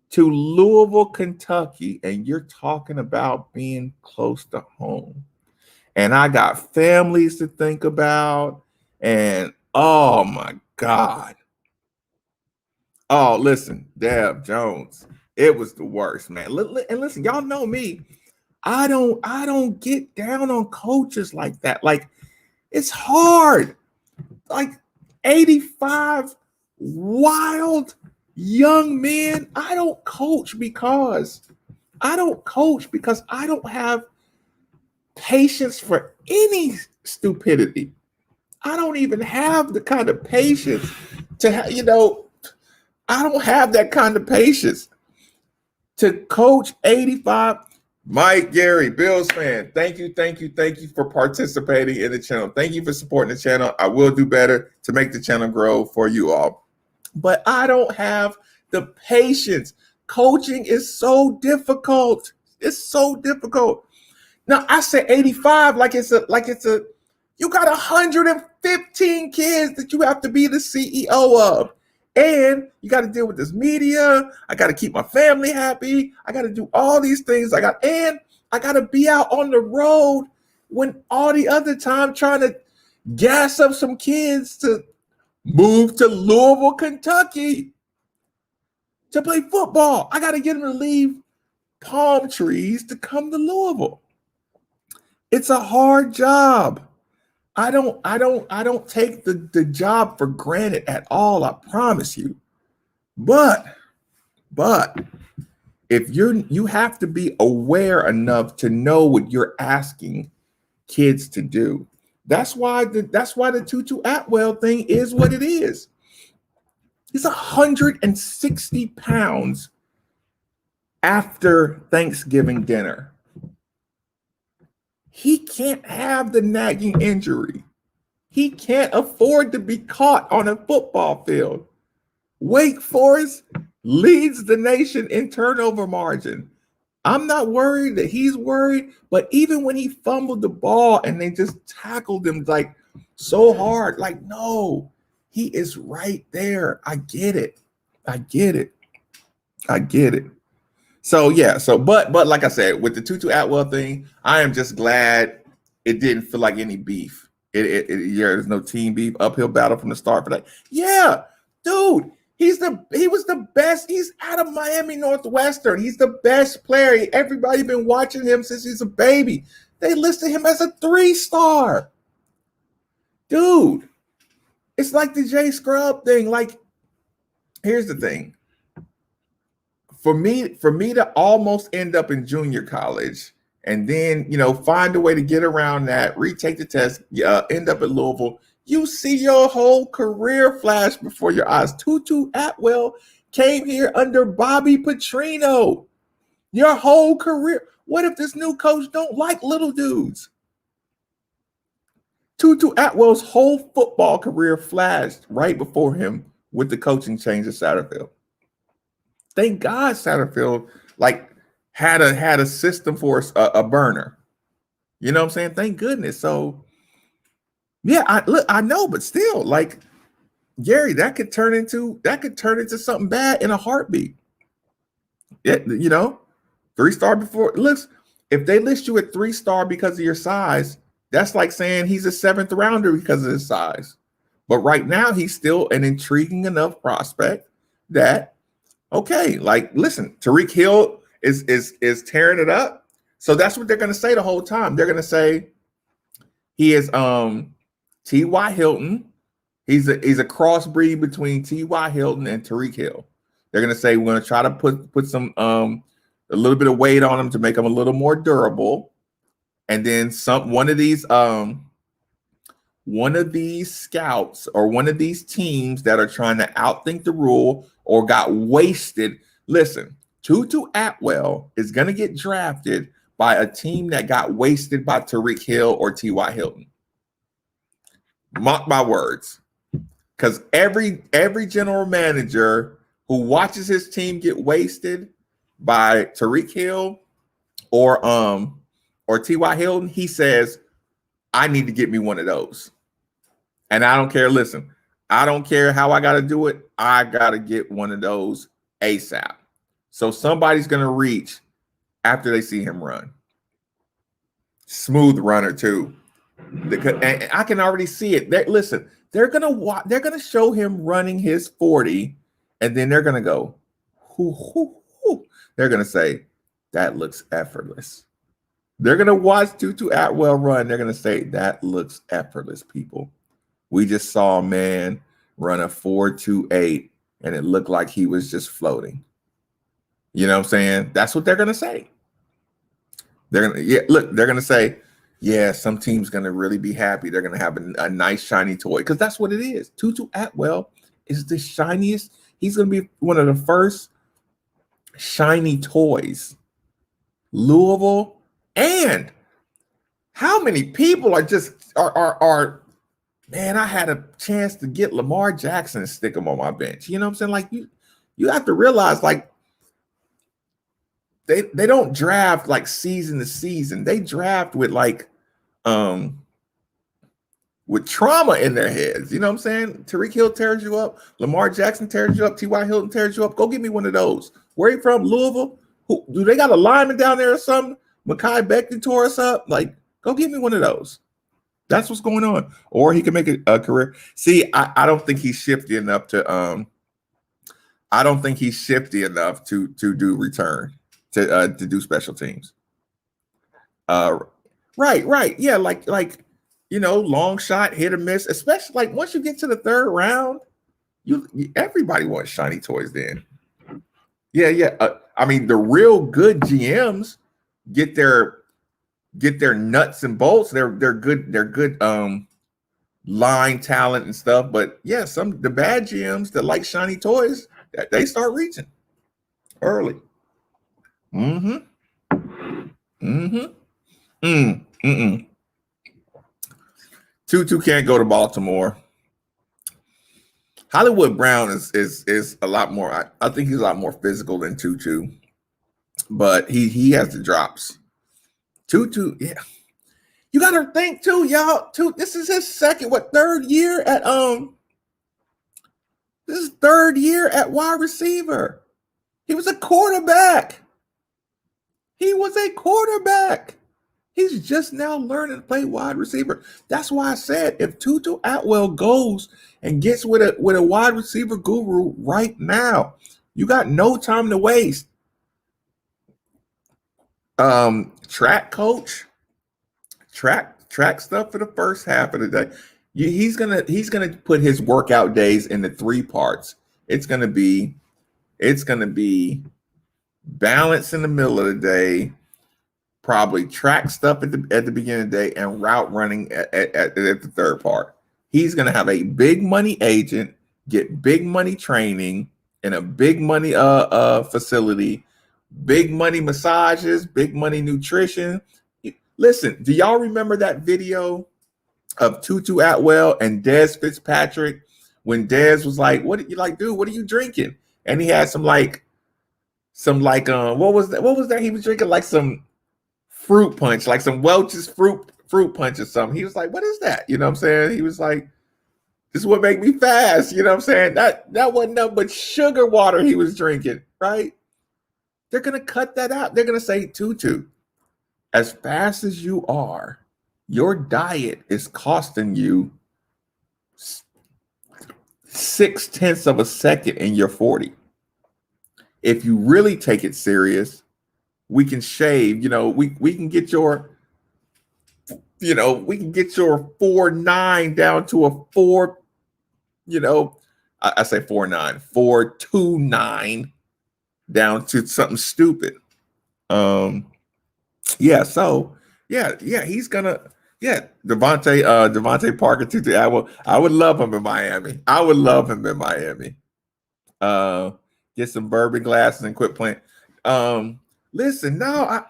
to Louisville, Kentucky, and you're talking about being close to home. And I got families to think about. And oh my God. Oh, listen, Deb Jones, it was the worst, man. And listen, y'all know me. I don't get down on coaches like that. Like, it's hard. Like 85 wild young men. I don't coach because I don't have patience for any stupidity. I don't even have the kind of patience to I don't have that kind of patience to coach 85. Mike, Gary, Bills fan, thank you for participating in the channel. Thank you for supporting the channel. I will do better to make the channel grow for you all. But I don't have the patience. Coaching is so difficult. It's so difficult. Now I say 85 like it's a you got 115 kids that you have to be the CEO of. And you got to deal with this media. I got to keep my family happy. I got to do all these things. I got to be out on the road when all the other time trying to gas up some kids to move to Louisville, Kentucky to play football. I got to get them to leave palm trees to come to Louisville. It's a hard job. I don't take the job for granted at all, I promise you. But if you have to be aware enough to know what you're asking kids to do. That's why the Tutu Atwell thing is what it is. He's 160 pounds after Thanksgiving dinner. He can't have the nagging injury. He can't afford to be caught on a football field. Wake Forest leads the nation in turnover margin. I'm not worried that he's worried, but even when he fumbled the ball and they just tackled him like so hard, like, no, he is right there. I get it. So yeah, but like I said, with the Tutu Atwell thing, I am just glad it didn't feel like any beef. There's no team beef, uphill battle from the start. But like, yeah, dude, he was the best. He's out of Miami Northwestern. He's the best player. Everybody been watching him since he's a baby. They listed him as a 3-star. Dude, it's like the Jay Scrub thing. Like, here's the thing. For me to almost end up in junior college and then, find a way to get around that, retake the test, end up at Louisville, you see your whole career flash before your eyes. Tutu Atwell came here under Bobby Petrino. Your whole career. What if this new coach don't like little dudes? Tutu Atwell's whole football career flashed right before him with the coaching change at Satterfield. Thank God Satterfield had a system for a burner. You know what I'm saying? Thank goodness. So yeah, I know, but still, like, Gary, that could turn into something bad in a heartbeat. Yeah, 3-star before. Listen, if they list you at 3-star because of your size, that's like saying he's a 7th rounder because of his size. But right now, he's still an intriguing enough prospect that, okay, like, listen, Tyreek Hill is tearing it up. So that's what they're going to say the whole time. They're going to say he is T.Y. Hilton. He's a crossbreed between T.Y. Hilton and Tyreek Hill. They're going to say we're going to try to put some a little bit of weight on him to make him a little more durable. And then one of these scouts or one of these teams that are trying to outthink the rule or got wasted. Listen, Tutu Atwell is going to get drafted by a team that got wasted by Tyreek Hill or T.Y. Hilton. Mark my words. Because every general manager who watches his team get wasted by Tyreek Hill or T.Y. Hilton, he says, I need to get me one of those. And I don't care. Listen, I don't care how I got to do it. I got to get one of those ASAP. So somebody's going to reach after they see him run. Smooth runner too. And I can already see it. Listen, they're gonna show him running his 40, and then they're gonna go, hoo, hoo, hoo. They're gonna say, that looks effortless. They're gonna watch Tutu Atwell run. They're gonna say, that looks effortless, people. We just saw a man run a 4.28, and it looked like he was just floating. You know what I'm saying? That's what they're gonna say. They're gonna say, yeah, some team's going to really be happy. They're going to have a nice, shiny toy because that's what it is. Tutu Atwell is the shiniest. He's going to be one of the first shiny toys. Louisville. And how many people are man, I had a chance to get Lamar Jackson and stick him on my bench. You know what I'm saying? Like, you have to realize, like, they don't draft like season to season. They draft with with trauma in their heads. You know what I'm saying? Tyreek Hill tears you up. Lamar Jackson tears you up. T.Y. Hilton tears you up. Go get me one of those. Where are you from? Louisville? Do they got a lineman down there or something? Mekhi Becton tore us up. Like, go get me one of those. That's what's going on. Or he can make a career. See, I don't think he's shifty enough to I don't think he's shifty enough to do return. To do special teams. Right. Yeah, like long shot, hit or miss, especially like once you get to the 3rd round, everybody wants shiny toys then. Yeah. I mean, the real good GMs get their nuts and bolts. They're good line talent and stuff, but yeah, the bad GMs that like shiny toys, they start reaching early. Tutu can't go to Baltimore. Hollywood Brown is a lot more. I think he's a lot more physical than Tutu, but he has the drops. Tutu, yeah. You got to think too, y'all. This is his third year at This is 3rd year at wide receiver. He was a quarterback. He's just now learning to play wide receiver. That's why I said if Tutu Atwell goes and gets with a wide receiver guru right now, you got no time to waste. Track coach, track stuff for the first half of the day. He's gonna put his workout days into 3 parts. It's gonna be balance in the middle of the day, probably track stuff at the beginning of the day, and route running at the 3rd part. He's going to have a big money agent, get big money training, in a big money facility, big money massages, big money nutrition. Listen, do y'all remember that video of Tutu Atwell and Dez Fitzpatrick when Dez was like, "What you like, dude? What are you drinking?" And he had some what was that? What was that? He was drinking like some fruit punch, like some Welch's fruit punch or something. He was like, "What is that?" You know what I'm saying? He was like, "This is what make me fast." You know what I'm saying? That wasn't nothing but sugar water he was drinking, right? They're gonna cut that out. They're gonna say, "Tutu, as fast as you are, your diet is costing you 0.6 of a second in your 40. If you really take it serious, we can shave, we can get your, we can get your 4.9 down to a 4, I say 4.9, 4.29 down to something stupid. He's gonna, Devontae Parker, Tutu Atwell. I would love him in Miami. Get some bourbon glasses and quit playing. Listen, no,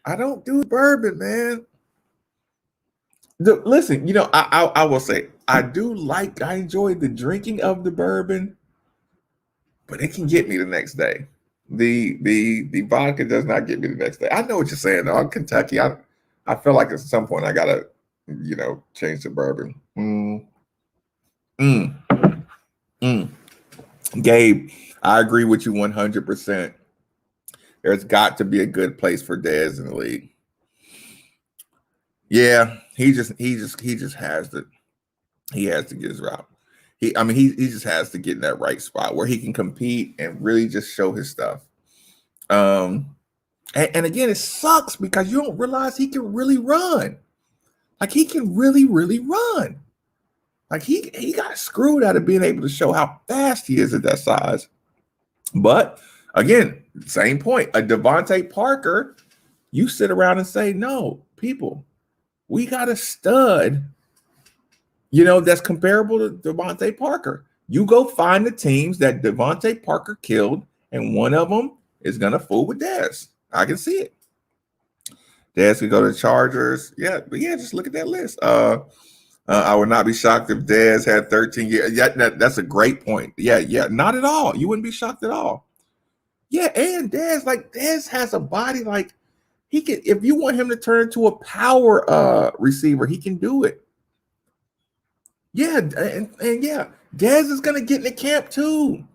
I don't do bourbon, man. Listen, I will say I enjoy the drinking of the bourbon, but it can get me the next day. The vodka does not get me the next day. I know what you're saying, though. I'm Kentucky. I feel like at some point I gotta, change the bourbon. Gabe, I agree with you 100%. There's got to be a good place for Dez in the league. Yeah, he just has to. He has to get his route. He just has to get in that right spot where he can compete and really just show his stuff. And again, it sucks because you don't realize he can really run. Like he can really, really run. Like he got screwed out of being able to show how fast he is at that size. But again, same point. A Devontae Parker, you sit around and say, no, people, we got a stud, that's comparable to Devontae Parker. You go find the teams that Devontae Parker killed, and one of them is going to fool with Dez. I can see it. Dez could go to the Chargers. Yeah, but just look at that list. I would not be shocked if Dez had 13 years. Yeah, that's a great point. Yeah, not at all. You wouldn't be shocked at all. Yeah, and Dez has a body like he can. If you want him to turn into a power receiver, he can do it. Yeah, and Dez is gonna get in the camp too.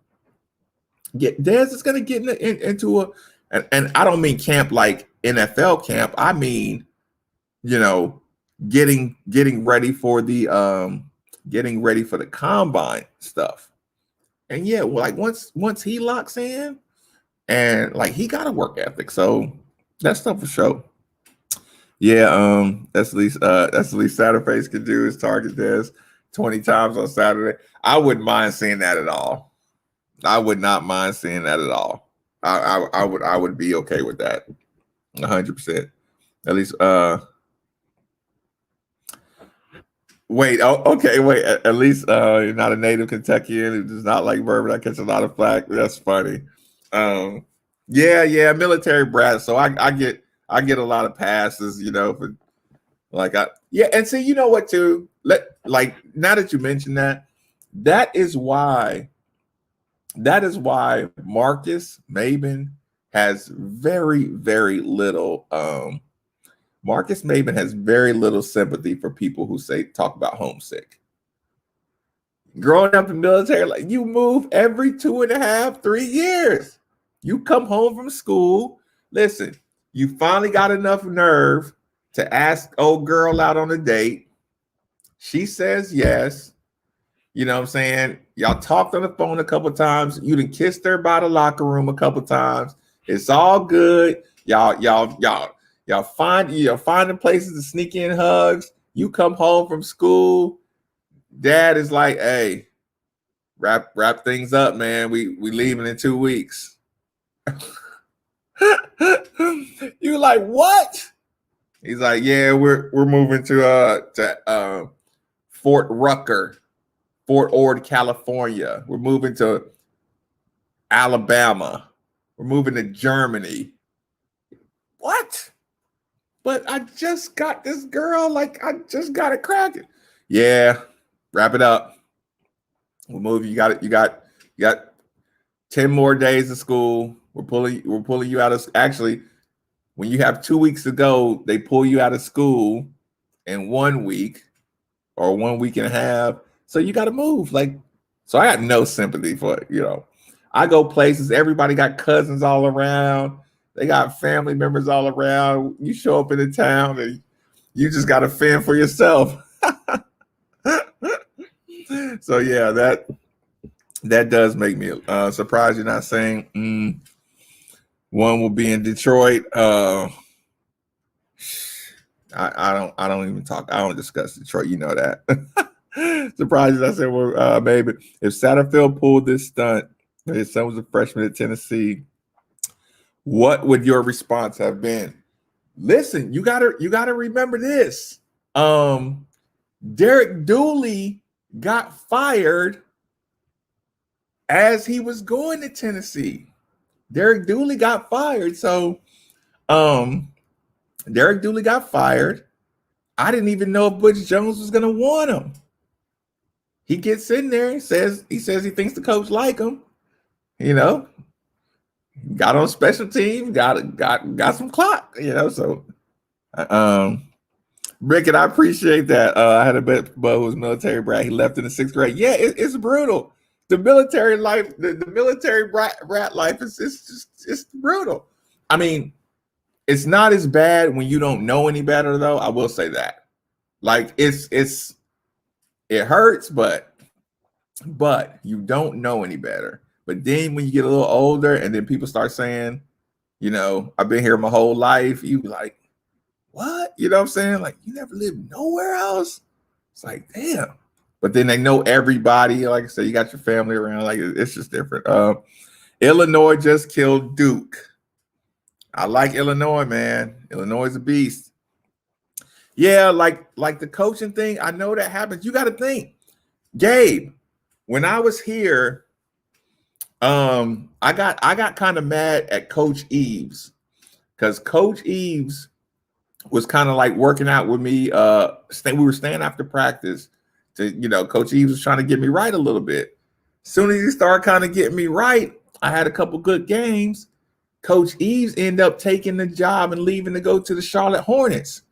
Yeah, Dez is gonna get into a, and I don't mean camp like NFL camp. I mean, getting ready for the combine stuff. And once he locks in, and he got a work ethic, so that's stuff for sure. Yeah, that's the least Satterface could do is target Dez 20 times on Saturday. I wouldn't mind seeing that at all. I would not mind seeing that at all. I would be okay with that 100%. At least wait, at least you're not a native Kentuckian who does not like bourbon. I catch a lot of flack. That's funny. Military brat. So I get a lot of passes, for and see, you know what too? Now that you mention that is why Marcus Maben has very, very little Marcus Maben has very little sympathy for people who talk about homesick. Growing up in the military, you move every 2.5, 3 years. You come home from school. Listen, you finally got enough nerve to ask old girl out on a date. She says yes. You know what I'm saying? Y'all talked on the phone a couple times. You done kissed her by the locker room a couple times. It's all good. Y'all finding places to sneak in hugs. You come home from school. Dad is like, hey, wrap things up, man. We leaving in 2 weeks. You're like, what? He's like, yeah, we're moving to Fort Ord, California. We're moving to Alabama. We're moving to Germany. What? But I just got this girl. Like, I just got it cracking. Yeah, wrap it up. We'll move. You got it. You got 10 more days of school. We're pulling you out of. Actually, when you have 2 weeks to go, they pull you out of school in 1 week or 1 week and a half. So you got to move. Like, so I got no sympathy for it. I go places. Everybody got cousins all around. They got family members all around. You show up in the town and you just got to fend for yourself. So yeah, that does make me surprised you're not saying one will be in Detroit. I don't even talk. I don't discuss Detroit. You know that. Surprised I said, well, maybe if Satterfield pulled this stunt, his son was a freshman at Tennessee, what would your response have been? Listen, you gotta remember this. Derek Dooley got fired as he was going to Tennessee. Derek Dooley got fired. So Derek Dooley got fired. I didn't even know if Butch Jones was gonna want him. He gets in there and says he thinks the coach like him. Got on special teams, got some clock, so Rick, and I appreciate that. I had a bud who was military brat. He left in the 6th grade. Yeah, it's brutal. The military life, the military rat life is it's brutal. I mean, it's not as bad when you don't know any better, though. I will say that. Like it hurts, but you don't know any better. But then when you get a little older and then people start saying, I've been here my whole life, you be like, what? You know what I'm saying? Like, you never lived nowhere else? It's like, damn. But then they know everybody. Like I said, you got your family around. Like, it's just different. Illinois just killed Duke. I like Illinois, man. Illinois is a beast. Yeah, like the coaching thing, I know that happens. You got to think, Gabe, when I was here, I got kind of mad at Coach Eves because Coach Eves was kind of like working out with me. We were staying after practice to, Coach Eves was trying to get me right a little bit. As soon as he started kind of getting me right, I had a couple good games. Coach Eves ended up taking the job and leaving to go to the Charlotte Hornets.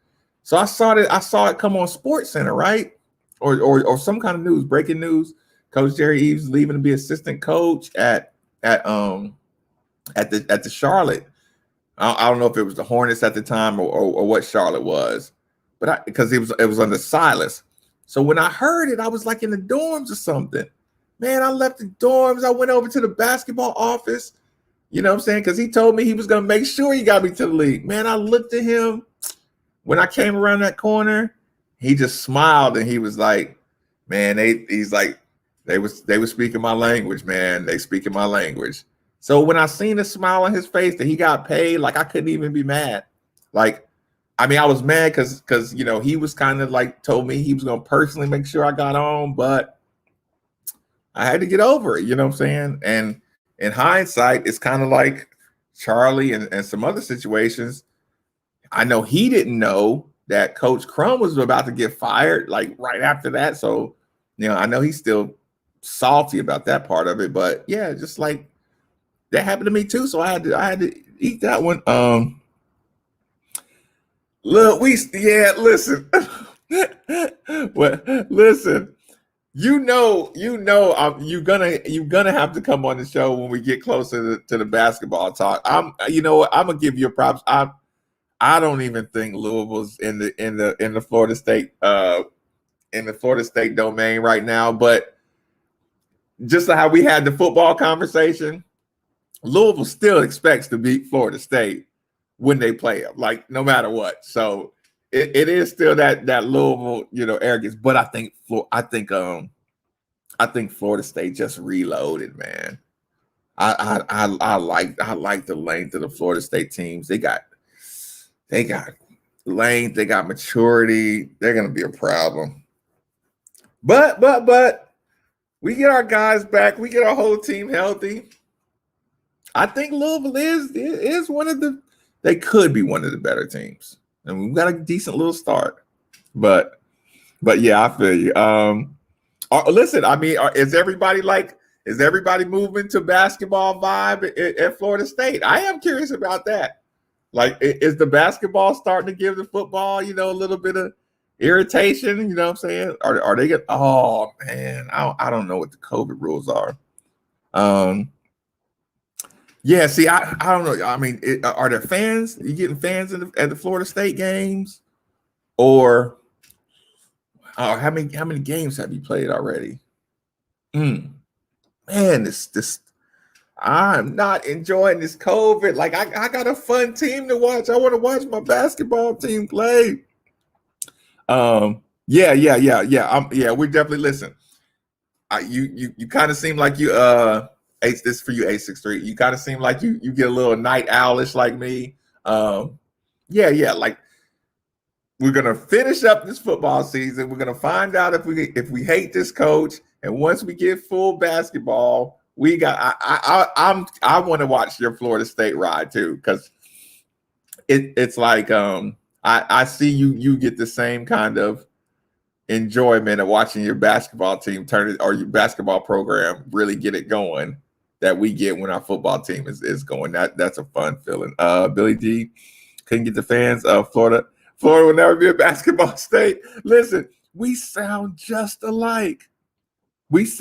So I saw it come on Sports Center, right? Or some kind of news, breaking news. Coach Jerry Eves leaving to be assistant coach at the Charlotte. I don't know if it was the Hornets at the time or what Charlotte was, but because it was under Silas. So when I heard it, I was like in the dorms or something. Man, I left the dorms. I went over to the basketball office. You know what I'm saying? Because he told me he was going to make sure he got me to the league. Man, I looked at him when I came around that corner. He just smiled and he was like, "Man, they were speaking my language, man. They speaking my language." So when I seen the smile on his face that he got paid, like I couldn't even be mad. Like, I mean, I was mad because he was kind of like told me he was going to personally make sure I got on, but I had to get over it. You know what I'm saying? And in hindsight, it's kind of like Charlie and some other situations. I know he didn't know that Coach Crum was about to get fired like right after that. So, I know he's still salty about that part of it. But yeah, just like that happened to me too. So I had to eat that one. Look, listen. Well, listen. You're gonna have to come on the show when we get closer to the basketball talk. You know what? I'm gonna give you props. I don't even think Louisville's in the Florida State domain right now. But just like how we had the football conversation, Louisville still expects to beat Florida State when they play them, like no matter what. So it is still that Louisville, arrogance. But I think Florida State just reloaded, man. I like the length of the Florida State teams. They got length, they got maturity. They're gonna be a problem. But we get our guys back. We get our whole team healthy. I think Louisville is one of the. They could be one of the better teams, and we've got a decent little start. But yeah, I feel you. Listen, I mean, is everybody like? Is everybody moving to basketball vibe at Florida State? I am curious about that. Like, is the basketball starting to give the football, a little bit of irritation? You know what I'm saying? Are they get? Oh man, I don't know what the COVID rules are. Yeah, see, I don't know. I mean, are there fans? You getting fans at the Florida State games, or how many games have you played already? Man, this I'm not enjoying this COVID. Like I got a fun team to watch. I want to watch my basketball team play. Yeah. We definitely listen. You kind of seem like you this for you A63. You kind of seem like you get a little night owlish like me. Yeah. Like we're gonna finish up this football season. We're gonna find out if we hate this coach, and once we get full basketball, we got. I want to watch your Florida State ride too, because it's like I see you get the same kind of enjoyment of watching your basketball team turn it, or your basketball program really get it going, that we get when our football team is going. That's a fun feeling. Billy D couldn't get the fans of Florida will never be a basketball state. Listen, we sound just alike. Like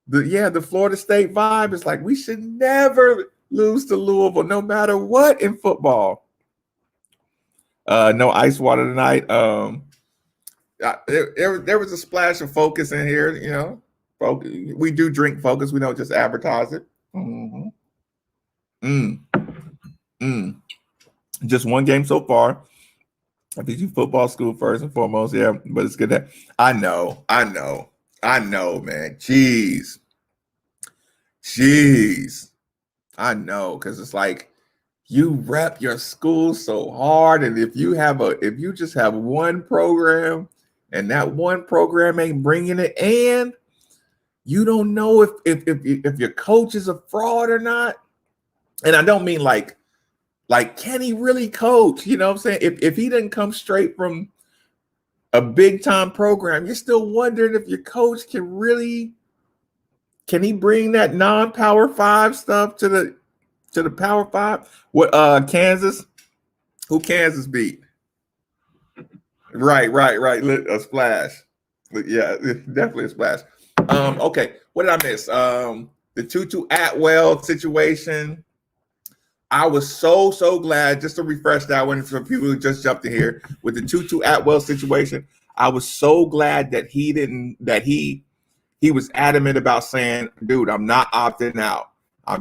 the Florida State vibe is like, we should never lose to Louisville, no matter what, in football. No ice water tonight. There was a splash of Focus in here. We do drink Focus. We don't just advertise it. Just one game so far. I think you football school first and foremost, yeah. But it's good that I know, man. Jeez. I know, because it's like you rep your school so hard, and if you just have one program, and that one program ain't bringing it, and you don't know if your coach is a fraud or not. And I don't mean like can he really coach? You know what I'm saying? If he didn't come straight from a big time program, you're still wondering if your coach can he bring that non-power 5 stuff to the power 5? What Kansas? Who Kansas beat? Right. A splash. Yeah, definitely a splash. Okay, what did I miss? The Tutu Atwell situation. I was so glad, just to refresh that one for people who just jumped in here with the Tutu Atwell situation. I was so glad that he was adamant about saying, dude, I'm not opting out. I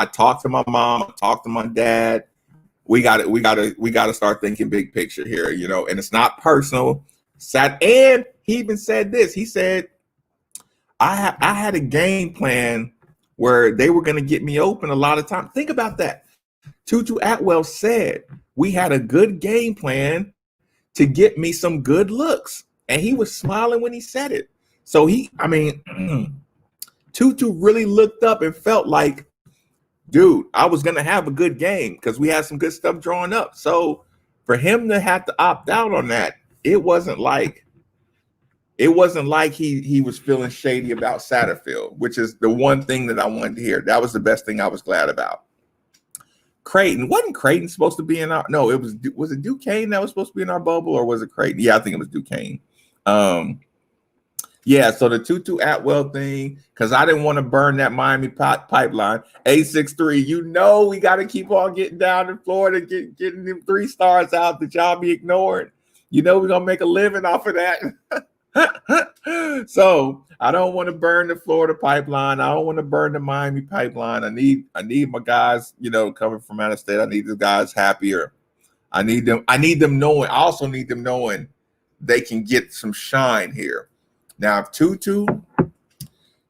talked to my mom, I talked to my dad. We got to start thinking big picture here, and it's not personal. And he even said this. He said, I had a game plan where they were going to get me open a lot of times. Think about that. Tutu Atwell said we had a good game plan to get me some good looks, and he was smiling when he said it. So Tutu really looked up and felt like, dude, I was going to have a good game because we had some good stuff drawn up. So for him to have to opt out on that, it wasn't like he was feeling shady about Satterfield, which is the one thing that I wanted to hear. That was the best thing I was glad about. Wasn't Creighton supposed to be in our? No, was it Duquesne that was supposed to be in our bubble, or was it Creighton? Yeah, I think it was Duquesne. Yeah, so the Tutu Atwell thing, because I didn't want to burn that Miami pipeline. A63, we got to keep on getting down in Florida, getting them 3 stars out that y'all be ignoring. We're gonna make a living off of that. So I don't want to burn the Florida pipeline. I don't want to burn the Miami pipeline. I need my guys, coming from out of state. I need the guys happier. I need them knowing. I also need them knowing they can get some shine here. Now, if Tutu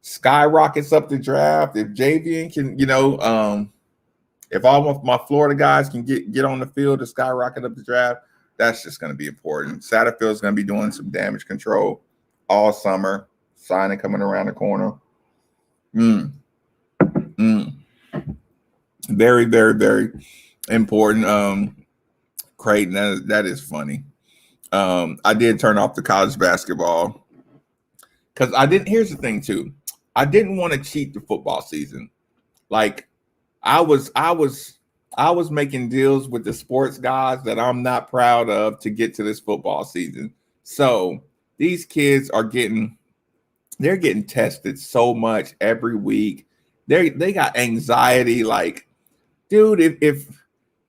skyrockets up the draft, if Javian can, if all of my Florida guys can get on the field to skyrocket up the draft, that's just going to be important. Satterfield is going to be doing some damage control all summer. Signing coming around the corner. Mm. Very, very, very important. Creighton, that is funny. I did turn off the college basketball because I didn't. Here's the thing too. I didn't want to cheat the football season. Like I was making deals with the sports guys that I'm not proud of to get to this football season. So these kids they're getting tested so much every week. They got anxiety. Like, dude, if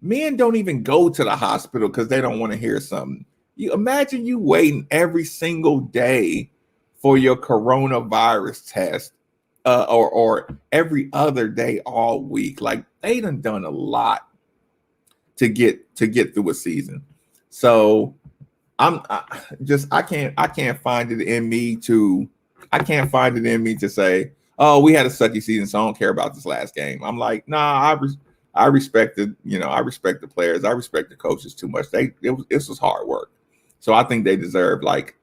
men don't even go to the hospital because they don't want to hear something. You imagine you waiting every single day for your coronavirus test, or every other day all week. Like they done a lot to get through a season. So I can't find it in me to say, oh, we had a sucky season, so I don't care about this last game. I'm like, nah, I respect I respect the players, I respect the coaches too much. This was hard work, so I think they deserve like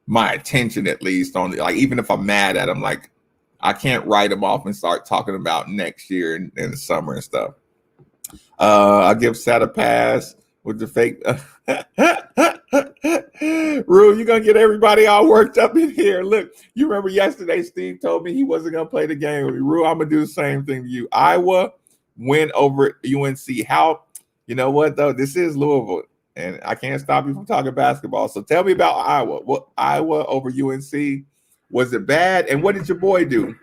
my attention at least on like even if I'm mad at them, like I can't write them off and start talking about next year in the summer and stuff. I give Sat a pass with the fake. Rue, you're gonna get everybody all worked up in here. Look, you remember yesterday Steve told me he wasn't gonna play the game with me. Rue, I'm gonna do the same thing to you. Iowa win over UNC. How, you know what though? This is Louisville, and I can't stop you from talking basketball. So tell me about Iowa. What Iowa over UNC? Was it bad? And what did your boy do?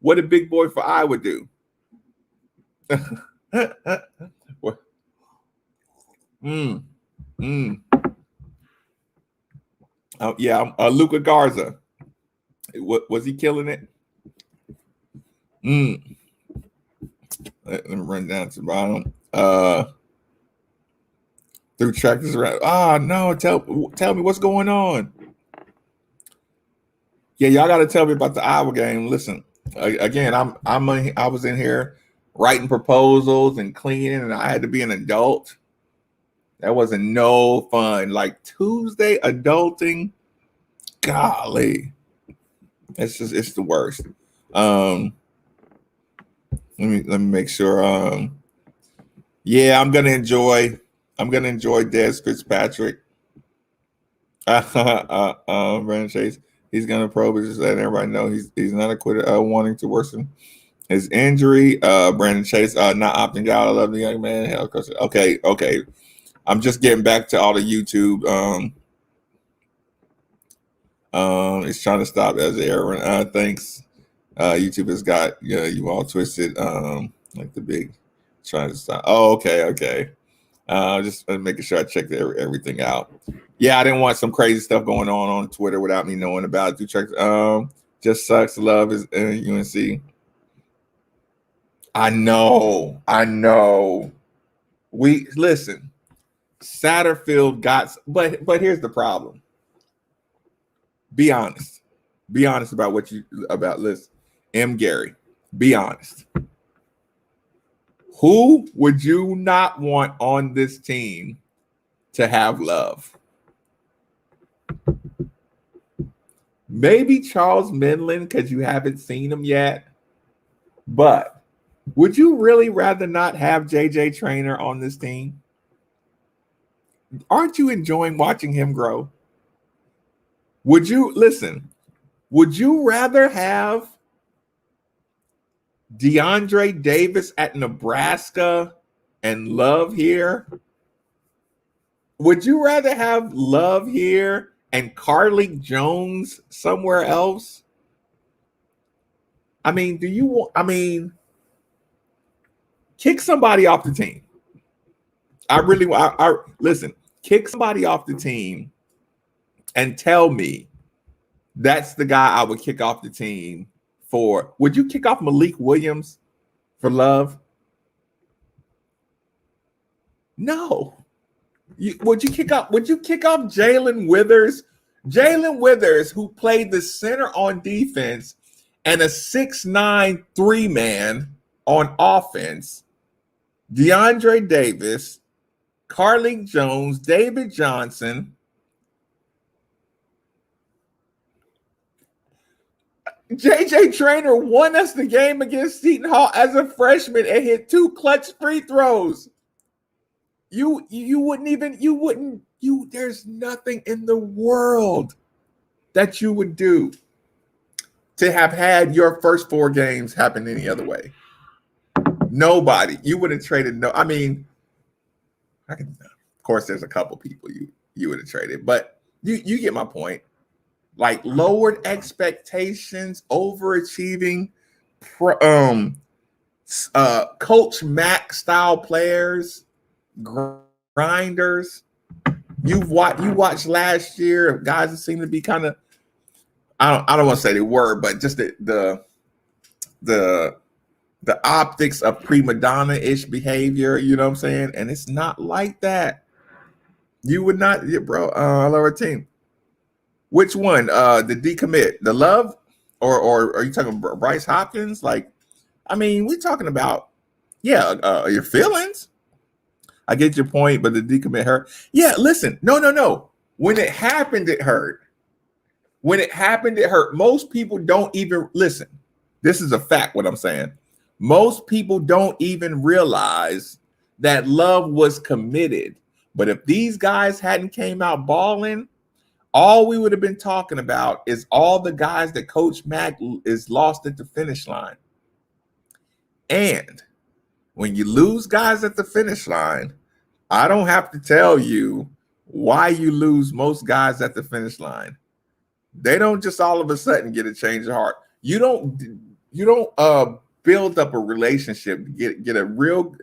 What did big boy for Iowa do? Luca Garza. Was he killing it? Let me run down to the bottom. Through tractors around. No, tell me what's going on. Yeah, y'all got to tell me about the Iowa game. Listen, again, I was in here writing proposals and cleaning, and I had to be an adult. That wasn't no fun. Like Tuesday adulting, golly, it's the worst. Let me make sure. Yeah, I'm gonna enjoy Des Fitzpatrick. Brandon Chase. He's gonna probe it, just letting everybody know he's not a quitter. Wanting to worsen his injury. Brandon Chase not opting out. I love the young man. Hell, okay. I'm just getting back to all the YouTube. It's trying to stop as Aaron. Thanks. YouTube has got you all twisted. Like the big trying to stop. Oh, okay. Just making sure I checked everything out. Yeah, I didn't want some crazy stuff going on Twitter without me knowing about it. Do check. Just sucks. Love is UNC. I know. We listen. Satterfield got, but here's the problem. Be honest. Be honest about listen. M. Gary. Be honest. Who would you not want on this team to have love? Maybe Charles Minlin because you haven't seen him yet. But would you really rather not have JJ Traynor on this team? Aren't you enjoying watching him grow? Would you rather have DeAndre Davis at Nebraska and Love here? Would you rather have Love here and Carlik Jones somewhere else? I mean, kick somebody off the team. Listen, kick somebody off the team and tell me that's the guy I would kick off the team for. Would you kick off Malik Williams for Love? No. Would you kick off Jalen Withers? Jalen Withers, who played the center on defense and a 6'9" 3-man on offense. DeAndre Davis, Carlik Jones, David Johnson. JJ Traynor won us the game against Seton Hall as a freshman and hit 2 clutch free throws. There's nothing in the world that you would do to have had your first 4 games happen any other way. Nobody. You would have traded of course, there's a couple people you would have traded, but you get my point. Like lowered expectations, overachieving, Coach Mac style players, grinders. You watched last year guys that seem to be kind of, I don't want to say they were, but just the optics of prima donna-ish behavior, you know what I'm saying? And it's not like that. You would not, bro. I love our team. Which one? The decommit, the Love, or are you talking about Bryce Hopkins? Like, I mean, we're talking about, your feelings. I get your point, but the decommit hurt. Yeah, listen, no. When it happened, it hurt. Most people don't even listen. This is a fact, what I'm saying. Most people don't even realize that Love was committed. But if these guys hadn't came out balling, all we would have been talking about is all the guys that Coach Mack is lost at the finish line. And when you lose guys at the finish line, I don't have to tell you why you lose most guys at the finish line. They don't just all of a sudden get a change of heart. You don't build up a relationship, get a real,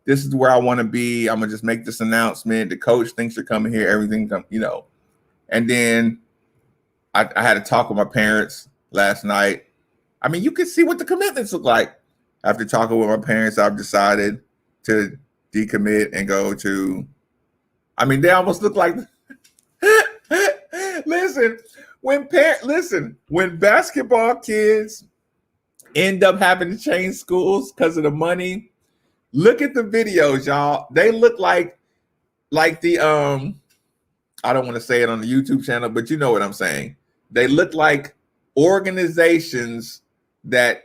this is where I want to be. I'm gonna just make this announcement. The coach thinks you're coming here, everything come, And then I had a talk with my parents last night. I mean, you can see what the commitments look like. After talking with my parents, I've decided to decommit and go to, they almost look like when basketball kids end up having to change schools because of the money, look at the videos, y'all. They look like the I don't want to say it on the YouTube channel, but you know what I'm saying. They look like organizations that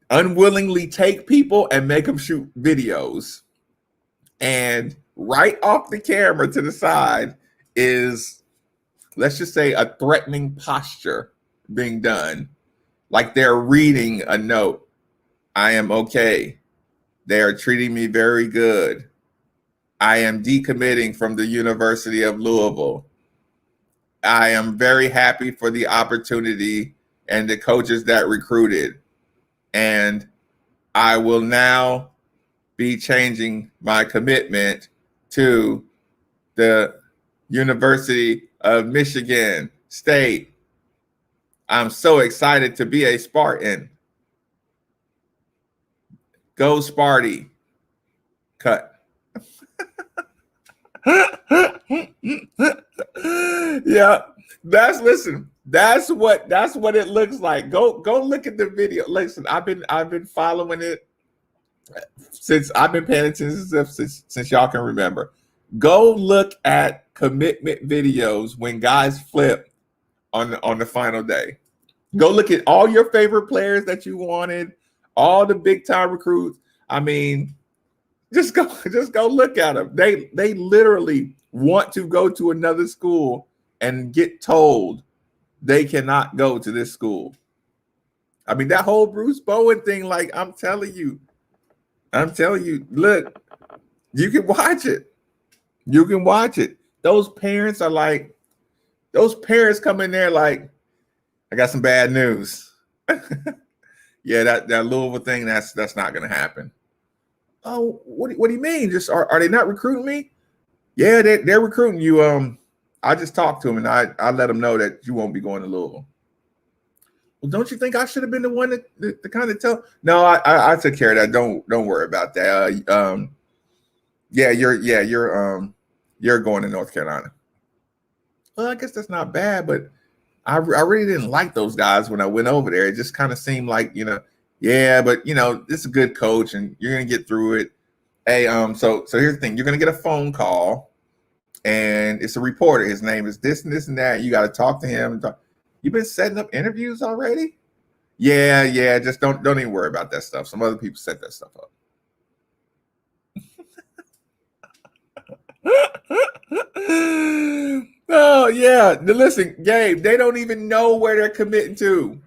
unwillingly take people and make them shoot videos. And right off the camera to the side is, let's just say, a threatening posture being done. Like they're reading a note. I am okay. They are treating me very good. I am decommitting from the University of Louisville. I am very happy for the opportunity and the coaches that recruited. And I will now be changing my commitment to the University of Michigan State. I'm so excited to be a Spartan. Go Sparty. Cut. Yeah, that's what it looks like. Go look at the video. Listen, I've been following it since I've been paying attention since y'all can remember. Go look at commitment videos when guys flip on the final day. Go look at all your favorite players that you wanted, all the big time recruits. Just go look at them. They literally want to go to another school and get told they cannot go to this school. That whole Bruce Bowen thing, like I'm telling you, look, you can watch it. Those parents come in there like, I got some bad news. Yeah, that Louisville thing, that's not gonna happen. Oh, what do you mean? Just are they not recruiting me? Yeah, they're recruiting you. I just talked to them and I let them know that you won't be going to Louisville. Well, don't you think I should have been the one to kind of tell? No, I took care of that. Don't worry about that. You're going to North Carolina. Well, I guess that's not bad, but I really didn't like those guys when I went over there. It just kind of seemed like, yeah, but this is a good coach and you're gonna get through it. Hey, so here's the thing: you're gonna get a phone call, and it's a reporter. His name is this and this and that. You got to talk to him. You've been setting up interviews already? Yeah. Just don't even worry about that stuff. Some other people set that stuff up. Oh yeah. Listen, Gabe, they don't even know where they're committing to.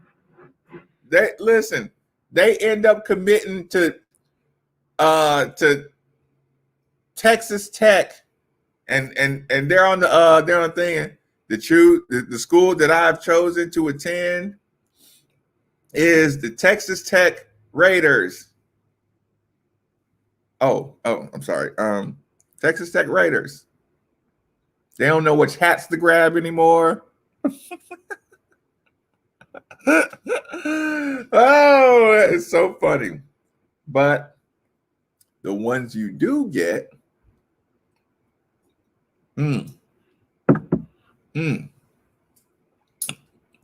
They end up committing to Texas Tech, and they're on the thing. The school that I've chosen to attend is the Texas Tech Raiders. Oh, I'm sorry. Texas Tech Raiders. They don't know which hats to grab anymore. Oh, it's so funny. But the ones you do get, the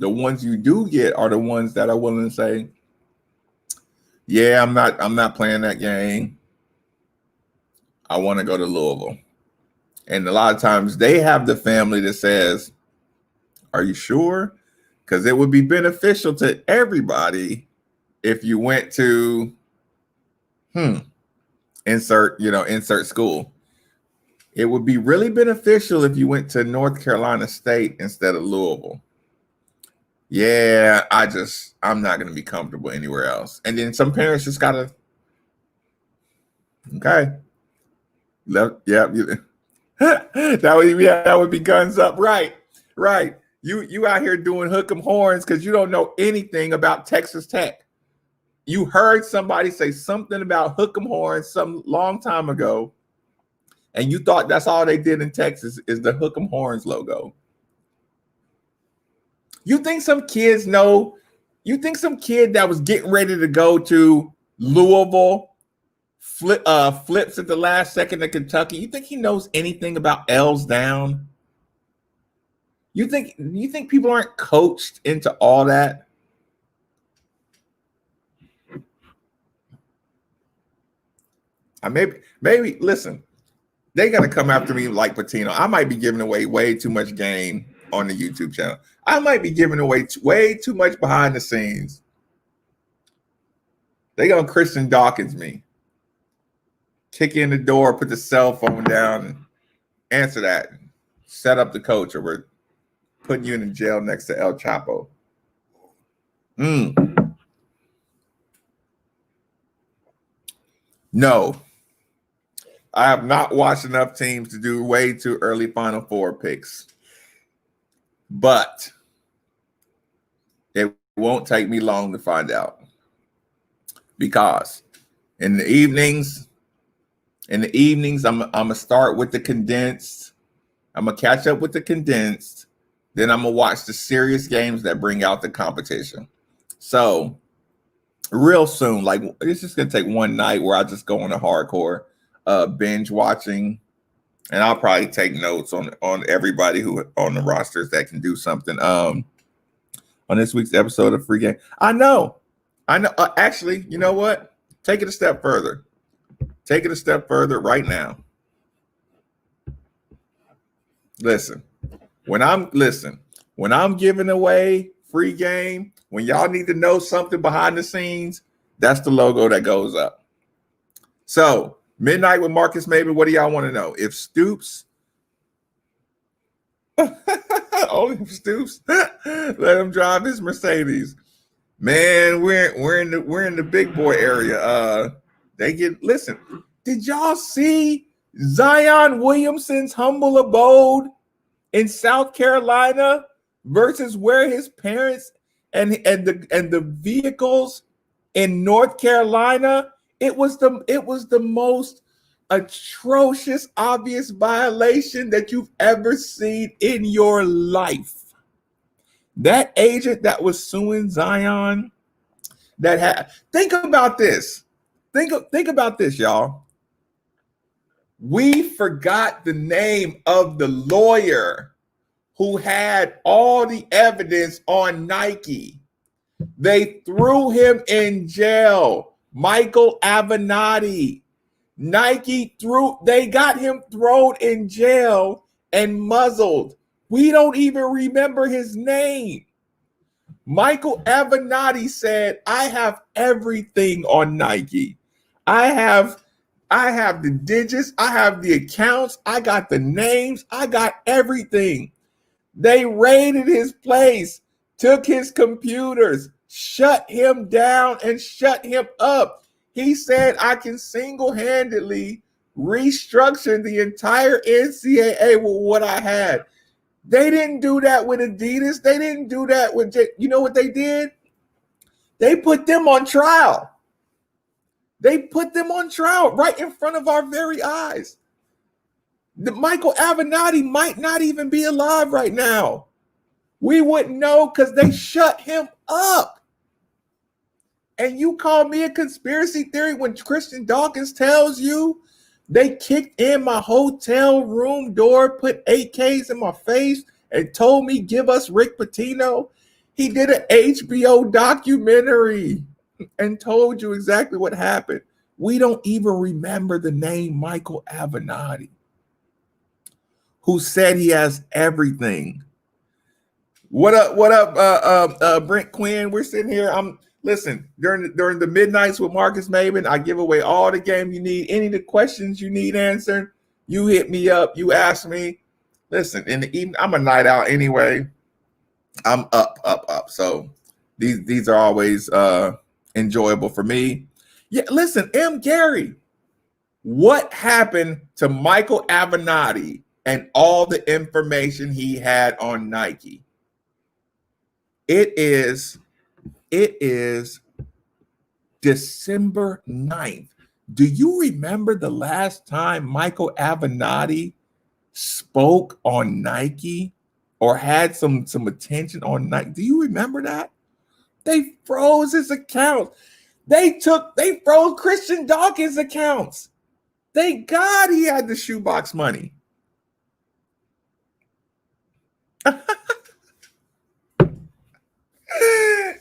ones you do get are the ones that are willing to say, yeah, I'm not playing that game. I want to go to Louisville. And a lot of times they have the family that says, are you sure? Because it would be beneficial to everybody if you went to insert school. It would be really beneficial if you went to North Carolina State instead of Louisville. Yeah, I'm not going to be comfortable anywhere else. And then some parents just gotta, okay. That would be guns up. Right. You out here doing hook 'em horns because you don't know anything about Texas Tech. You heard somebody say something about hook 'em horns some long time ago, and you thought that's all they did in Texas is the hook 'em horns logo. You think some kids know? You think some kid that was getting ready to go to Louisville flips at the last second to Kentucky? You think he knows anything about L's down? You think people aren't coached into all that? Maybe listen, they're gonna come after me like Patino. I might be giving away way too much game on the YouTube channel. I might be giving away way too much behind the scenes. They're gonna Christian Dawkins me. Kick in the door, put the cell phone down, and answer that. Set up the coach, or we're putting you in the jail next to El Chapo. No. I have not watched enough teams to do way too early Final Four picks. But it won't take me long to find out. Because in the evenings, I'm gonna start with the condensed. I'm gonna catch up with the condensed. Then I'm gonna watch the serious games that bring out the competition. So real soon, like it's just gonna take one night where I just go on a hardcore binge watching, and I'll probably take notes on everybody who on the rosters that can do something. On this week's episode of Free Game, I know. Actually, you know what? Take it a step further. Take it a step further right now. Listen, when I'm giving away free game, when y'all need to know something behind the scenes, that's the logo that goes up. So, Midnight with Marcus maybe, what do y'all want to know? If Stoops, only if Stoops, let him drive his Mercedes. Man, we're in the big boy area. Listen, did y'all see Zion Williamson's humble abode in South Carolina versus where his parents and the vehicles in North Carolina? It was the most atrocious, obvious violation that you've ever seen in your life. That agent that was suing Zion, think about this. Think about this, y'all. We forgot the name of the lawyer who had all the evidence on Nike. They threw him in jail. Michael Avenatti. They got him thrown in jail and muzzled. We don't even remember his name. Michael Avenatti said, I have everything on Nike. I have the digits, I have the accounts, I got the names, I got everything. They raided his place, took his computers, shut him down and shut him up. He said, I can single-handedly restructure the entire NCAA with what I had. They didn't do that with Adidas. They didn't do that with, you know what they did? They put them on trial. They put them on trial right in front of our very eyes. The Michael Avenatti might not even be alive right now. We wouldn't know because they shut him up. And you call me a conspiracy theory when Christian Dawkins tells you they kicked in my hotel room door, put AKs in my face, and told me, give us Rick Pitino. He did an HBO documentary and told you exactly what happened. We don't even remember the name Michael Avenatti, who said he has everything. What up, Brent Quinn? We're sitting here. Listen, during the midnights with Marcus Maven, I give away all the game you need. Any of the questions you need answered, you hit me up. You ask me. Listen, in the evening, I'm a night out anyway. I'm up. So these are always enjoyable for me. Yeah, listen, M. Gary, what happened to Michael Avenatti and all the information he had on Nike? It is December 9th. Do you remember the last time Michael Avenatti spoke on Nike or had some attention on Nike? Do you remember that? They froze his account. They froze Christian Dawkins' accounts. Thank God he had the shoebox money.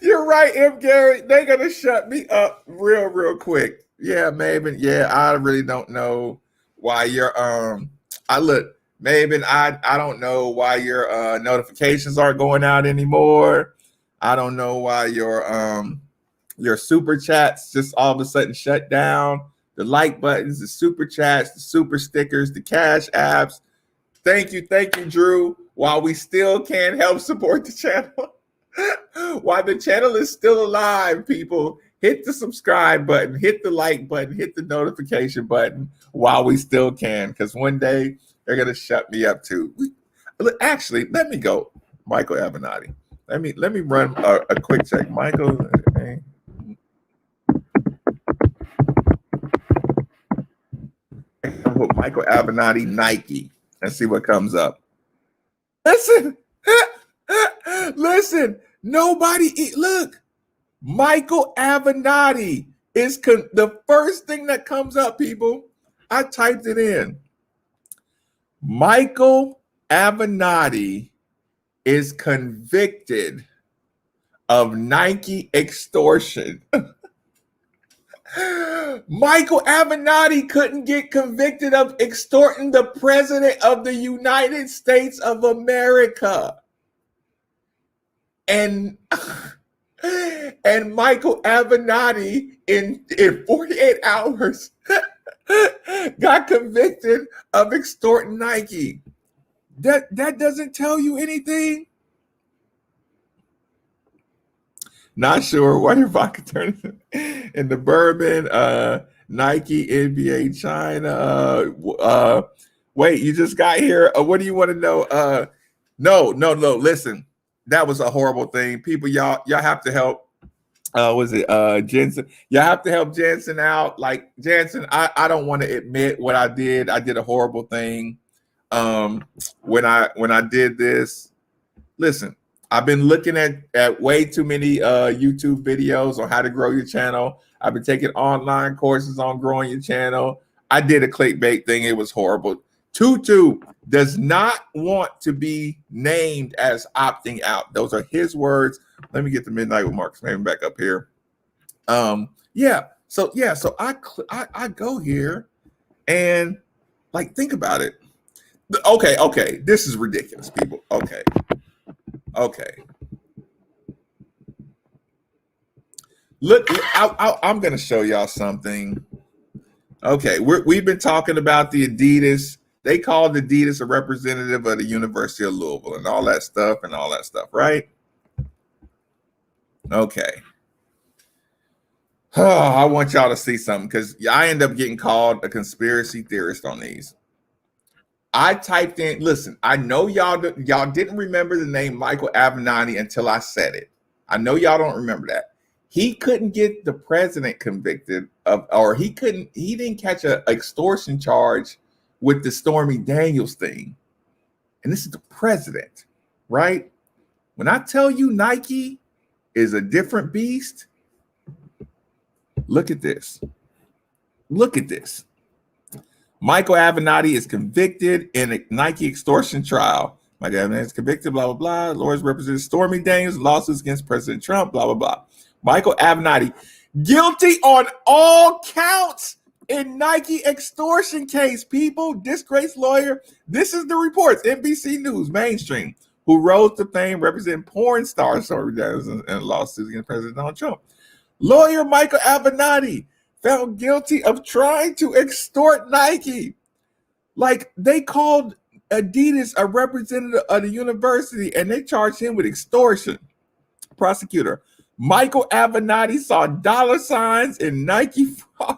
You're right, M. Gary. They're gonna shut me up real quick. Yeah, Maven. Yeah, I really don't know why your Maven, I don't know why your notifications aren't going out anymore. I don't know why your super chats just all of a sudden shut down. The like buttons, the super chats, the super stickers, the cash apps. Thank you, Drew. While we still can't help support the channel, while the channel is still alive, people, hit the subscribe button, hit the like button, hit the notification button while we still can, because one day they're gonna shut me up too. Actually, let me go, Michael Avenatti. Let me run a quick check, Michael. Okay. Put Michael Avenatti Nike and see what comes up. Listen, look, Michael Avenatti is the first thing that comes up, people. I typed it in. Michael Avenatti is convicted of Nike extortion. Michael Avenatti couldn't get convicted of extorting the president of the United States of America. And Michael Avenatti in 48 hours got convicted of extorting Nike. That doesn't tell you anything. Not sure. Wonder if I could turn it into bourbon. Nike, NBA, China. Wait, you just got here. What do you want to know? No. Listen, that was a horrible thing. People, y'all have to help. Was it Jensen? Y'all have to help Jensen out. Like Jensen, I don't want to admit what I did. I did a horrible thing. When I did this, listen. I've been looking at way too many YouTube videos on how to grow your channel. I've been taking online courses on growing your channel. I did a clickbait thing. It was horrible. Tutu does not want to be named as opting out. Those are his words. Let me get the Midnight with Marcus Maven back up here. So I go here and like think about it. Okay. This is ridiculous, people. Okay. Look, I'm going to show y'all something. Okay, we've been talking about the Adidas. They called Adidas a representative of the University of Louisville and all that stuff, right? Okay. Oh, I want y'all to see something because I end up getting called a conspiracy theorist on these. I typed in, listen, I know y'all didn't remember the name Michael Avenatti until I said it. I know y'all don't remember that. He couldn't get the president convicted of, or he didn't catch an extortion charge with the Stormy Daniels thing. And this is the president, right? When I tell you Nike is a different beast, look at this. Look at this. Michael Avenatti is convicted in a Nike extortion trial. Michael Avenatti is convicted, blah, blah, blah. Lawyers represent Stormy Daniels, lawsuits against President Trump, blah, blah, blah. Michael Avenatti, guilty on all counts in Nike extortion case, people. Disgraced lawyer. This is the reports, NBC News, mainstream, who rose to fame representing porn stars Stormy Daniels and lawsuits against President Donald Trump. Lawyer Michael Avenatti found guilty of trying to extort Nike. Like, they called Adidas a representative of the university and they charged him with extortion. Prosecutor, Michael Avenatti saw dollar signs in Nike fraud.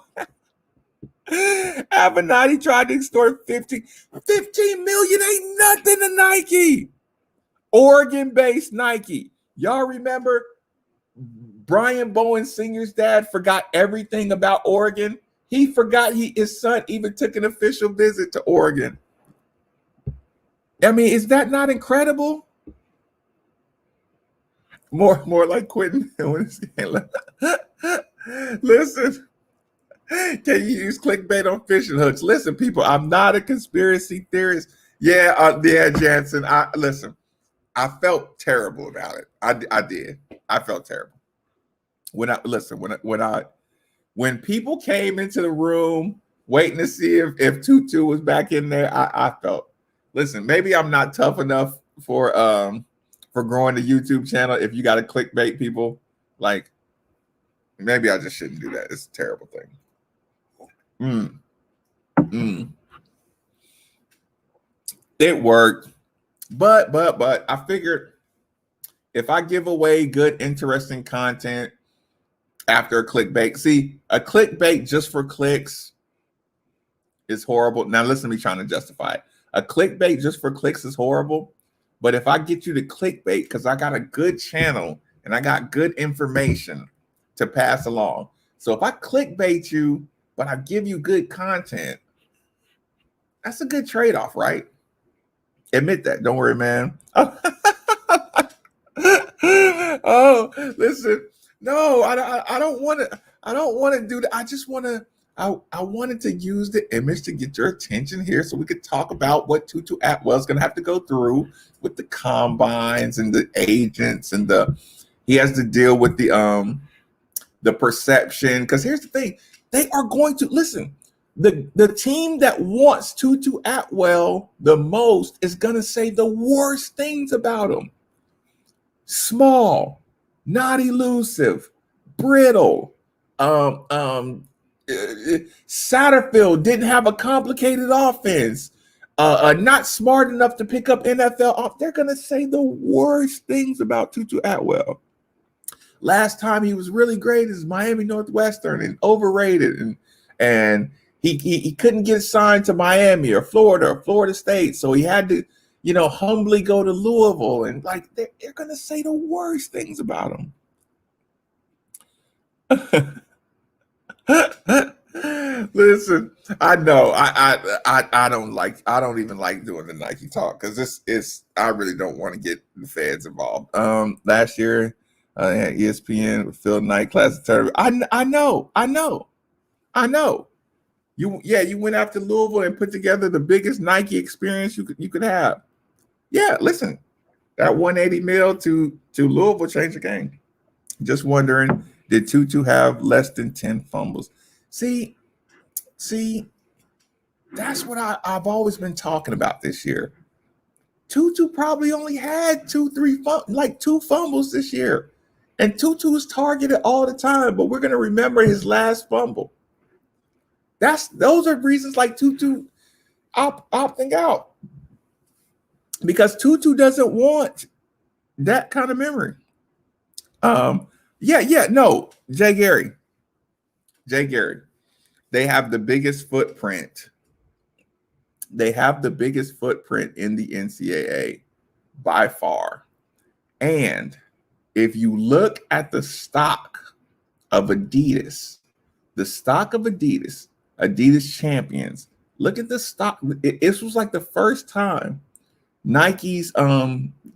Avenatti tried to extort 15 million ain't nothing to Nike. Oregon-based Nike. Y'all remember Brian Bowen Sr.'s dad forgot everything about Oregon. He forgot his son even took an official visit to Oregon. I mean, is that not incredible? More like Quentin. Listen, can you use clickbait on fishing hooks? Listen, people, I'm not a conspiracy theorist. Yeah, Jansen. Listen, I felt terrible about it. I did. I felt terrible. When people came into the room waiting to see if Tutu was back in there, I felt, listen, maybe I'm not tough enough for growing the YouTube channel. If you got to clickbait people, like, maybe I just shouldn't do that. It's a terrible thing. It worked, but I figured if I give away good, interesting content after a clickbait, see, a clickbait just for clicks is horrible. Now listen to me trying to justify it. A clickbait just for clicks is horrible, but if I get you to clickbait because I got a good channel and I got good information to pass along, so if I clickbait you but I give you good content, that's a good trade-off, right? Admit that. Don't worry, man. Oh, listen. No, I don't want to. I don't want to do that. I just want to. I wanted to use the image to get your attention here, so we could talk about what Tutu Atwell is going to have to go through with the combines and the agents and he has to deal with the perception. Because here's the thing: they are going to listen. The team that wants Tutu Atwell the most is going to say the worst things about him. Small, not elusive, brittle. Satterfield didn't have a complicated offense. Not smart enough to pick up NFL. They're going to say the worst things about Tutu Atwell. Last time he was really great is Miami Northwestern and overrated, and he couldn't get signed to Miami or Florida State, so he had to, humbly go to Louisville, and like they're going to say the worst things about him. Listen, I know I don't even like doing the Nike talk because I really don't want to get the fans involved. Last year, had ESPN with Phil Knight, Classic Terror. I know. You went after Louisville and put together the biggest Nike experience you could have. Yeah, listen, that 180 mil to Louisville changed the game. Just wondering, did Tutu have less than 10 fumbles? See, that's what I've always been talking about this year. Tutu probably only had 2 fumbles this year. And Tutu is targeted all the time, but we're gonna remember his last fumble. Those are reasons like Tutu opting out, because Tutu doesn't want that kind of memory. No, Jay Gary. They have the biggest footprint. They have the biggest footprint in the NCAA by far. And if you look at the stock of Adidas, Adidas champions, look at the stock. This was like the first time Nike's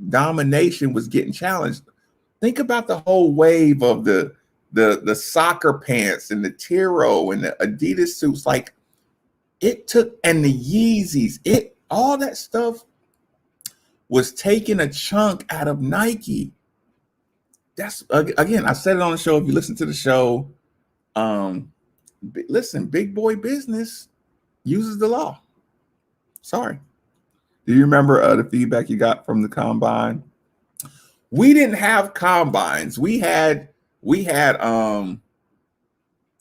domination was getting challenged. Think about the whole wave of the soccer pants and the Tiro and the Adidas suits. Like, it took, and the Yeezys, all that stuff was taking a chunk out of Nike. That's, again, I said it on the show. If you listen to the show, listen, big boy business uses the law. Sorry. Do you remember the feedback you got from the combine? We didn't have combines. We had,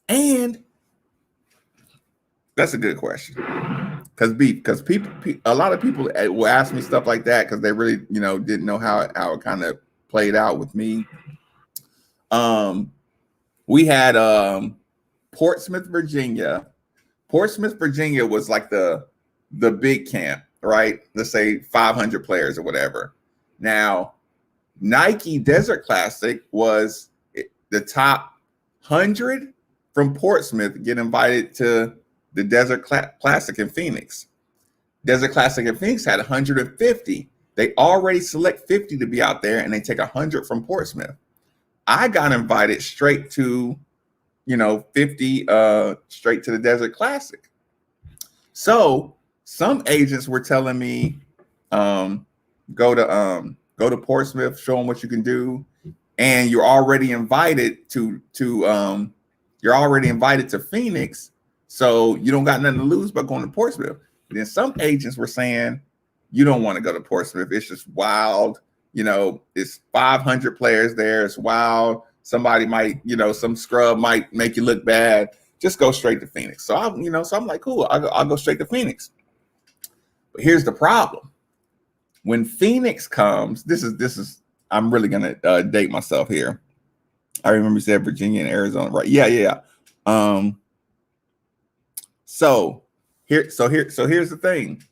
and that's a good question. Because people, a lot of people will ask me stuff like that because they really, didn't know how it kind of played out with me. We had Portsmouth, Virginia. Portsmouth, Virginia was like the big camp, right? Let's say 500 players or whatever. Now, Nike Desert Classic was the top 100 from Portsmouth get invited to the Desert Classic in Phoenix. Desert Classic in Phoenix had 150. They already select 50 to be out there, and they take 100 from Portsmouth. I got invited straight to, 50 straight to the Desert Classic. So some agents were telling me, go to Portsmouth, show them what you can do, and you're already invited to Phoenix, so you don't got nothing to lose by going to Portsmouth. Then some agents were saying, you don't want to go to Portsmouth. It's just wild. It's 500 players there. It's wild. Somebody might, some scrub might make you look bad. Just go straight to Phoenix. So I'm like, cool. I'll go straight to Phoenix. But here's the problem. When Phoenix comes, this is I'm really gonna date myself here. I remember you said Virginia and Arizona, right? Yeah. So here's the thing.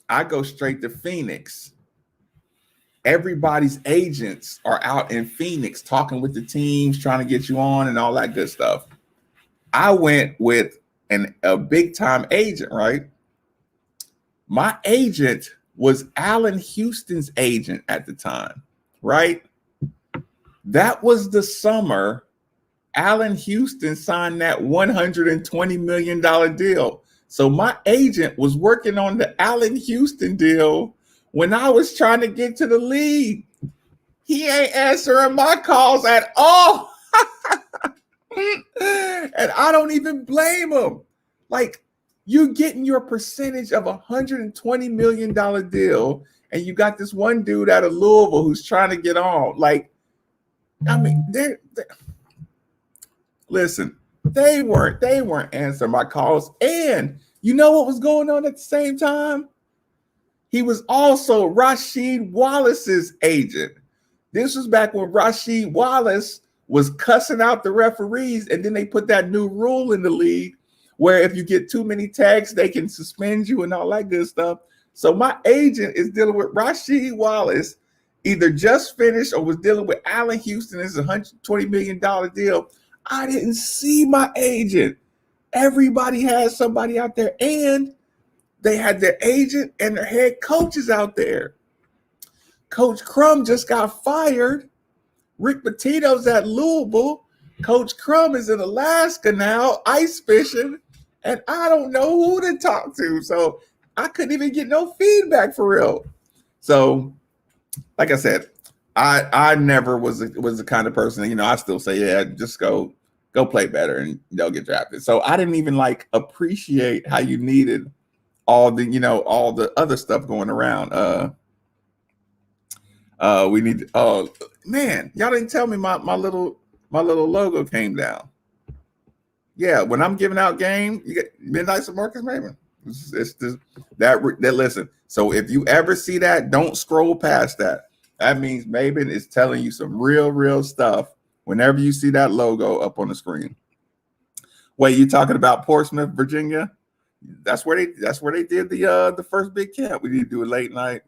I go straight to Phoenix. Everybody's agents are out in Phoenix talking with the teams, trying to get you on and all that good stuff. I went with a big time agent, right? My agent was Allen Houston's agent at the time, right? That was the summer Allen Houston signed that $120 million deal. So my agent was working on the Allen Houston deal when I was trying to get to the league. He ain't answering my calls at all. And I don't even blame him. Like, you're getting your percentage of $120 million deal, and you got this one dude out of Louisville who's trying to get on. Like, I mean, listen, they weren't answering my calls. And you know what was going on at the same time? He was also Rasheed Wallace's agent. This was back when Rasheed Wallace was cussing out the referees, and then they put that new rule in the league where if you get too many tags, they can suspend you and all that good stuff. So my agent is dealing with Rasheed Wallace, either just finished or was dealing with Allen Houston. This is a $120 million deal. I didn't see my agent. Everybody had somebody out there, and they had their agent and their head coaches out there. Coach Crum just got fired. Rick Pitino's at Louisville. Coach Crum is in Alaska now, ice fishing, and I don't know who to talk to. So I couldn't even get no feedback for real. So, like I said, I never was the kind of person, I still say, yeah, just go play better and they'll get drafted. So I didn't even appreciate how you needed all the other stuff going around. We need. Oh man, y'all didn't tell me my little logo came down. Yeah, when I'm giving out game, you get Midnights of Marcus Maven. It's just that listen. So if you ever see that, don't scroll past that. That means Maven is telling you some real stuff whenever you see that logo up on the screen. Wait, you talking about Portsmouth, Virginia? That's where they did the first big camp. We need to do a late night.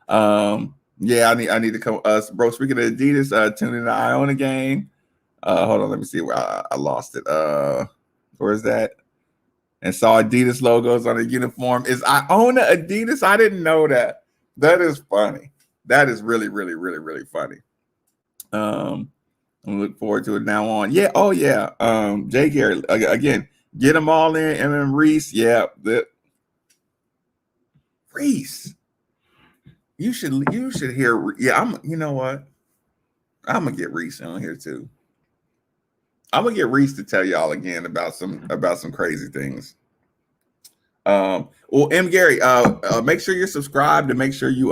Yeah, I need to come. Bro, speaking of Adidas, tune in the Iona game. Hold on, let me see where I lost it. Where is that? And saw Adidas logos on the uniform. Is Iona Adidas? I didn't know that. That is funny. That is really funny. I look forward to it now on. Yeah. Oh yeah. Jay Garrett again. Get them all in. MM Reese. Yeah. Reese. You should hear. Yeah. You know what? I'm gonna get Reese on here too. I'm gonna get Reese to tell y'all again about some crazy things. Well, M. Gary, make sure you're subscribed and make sure you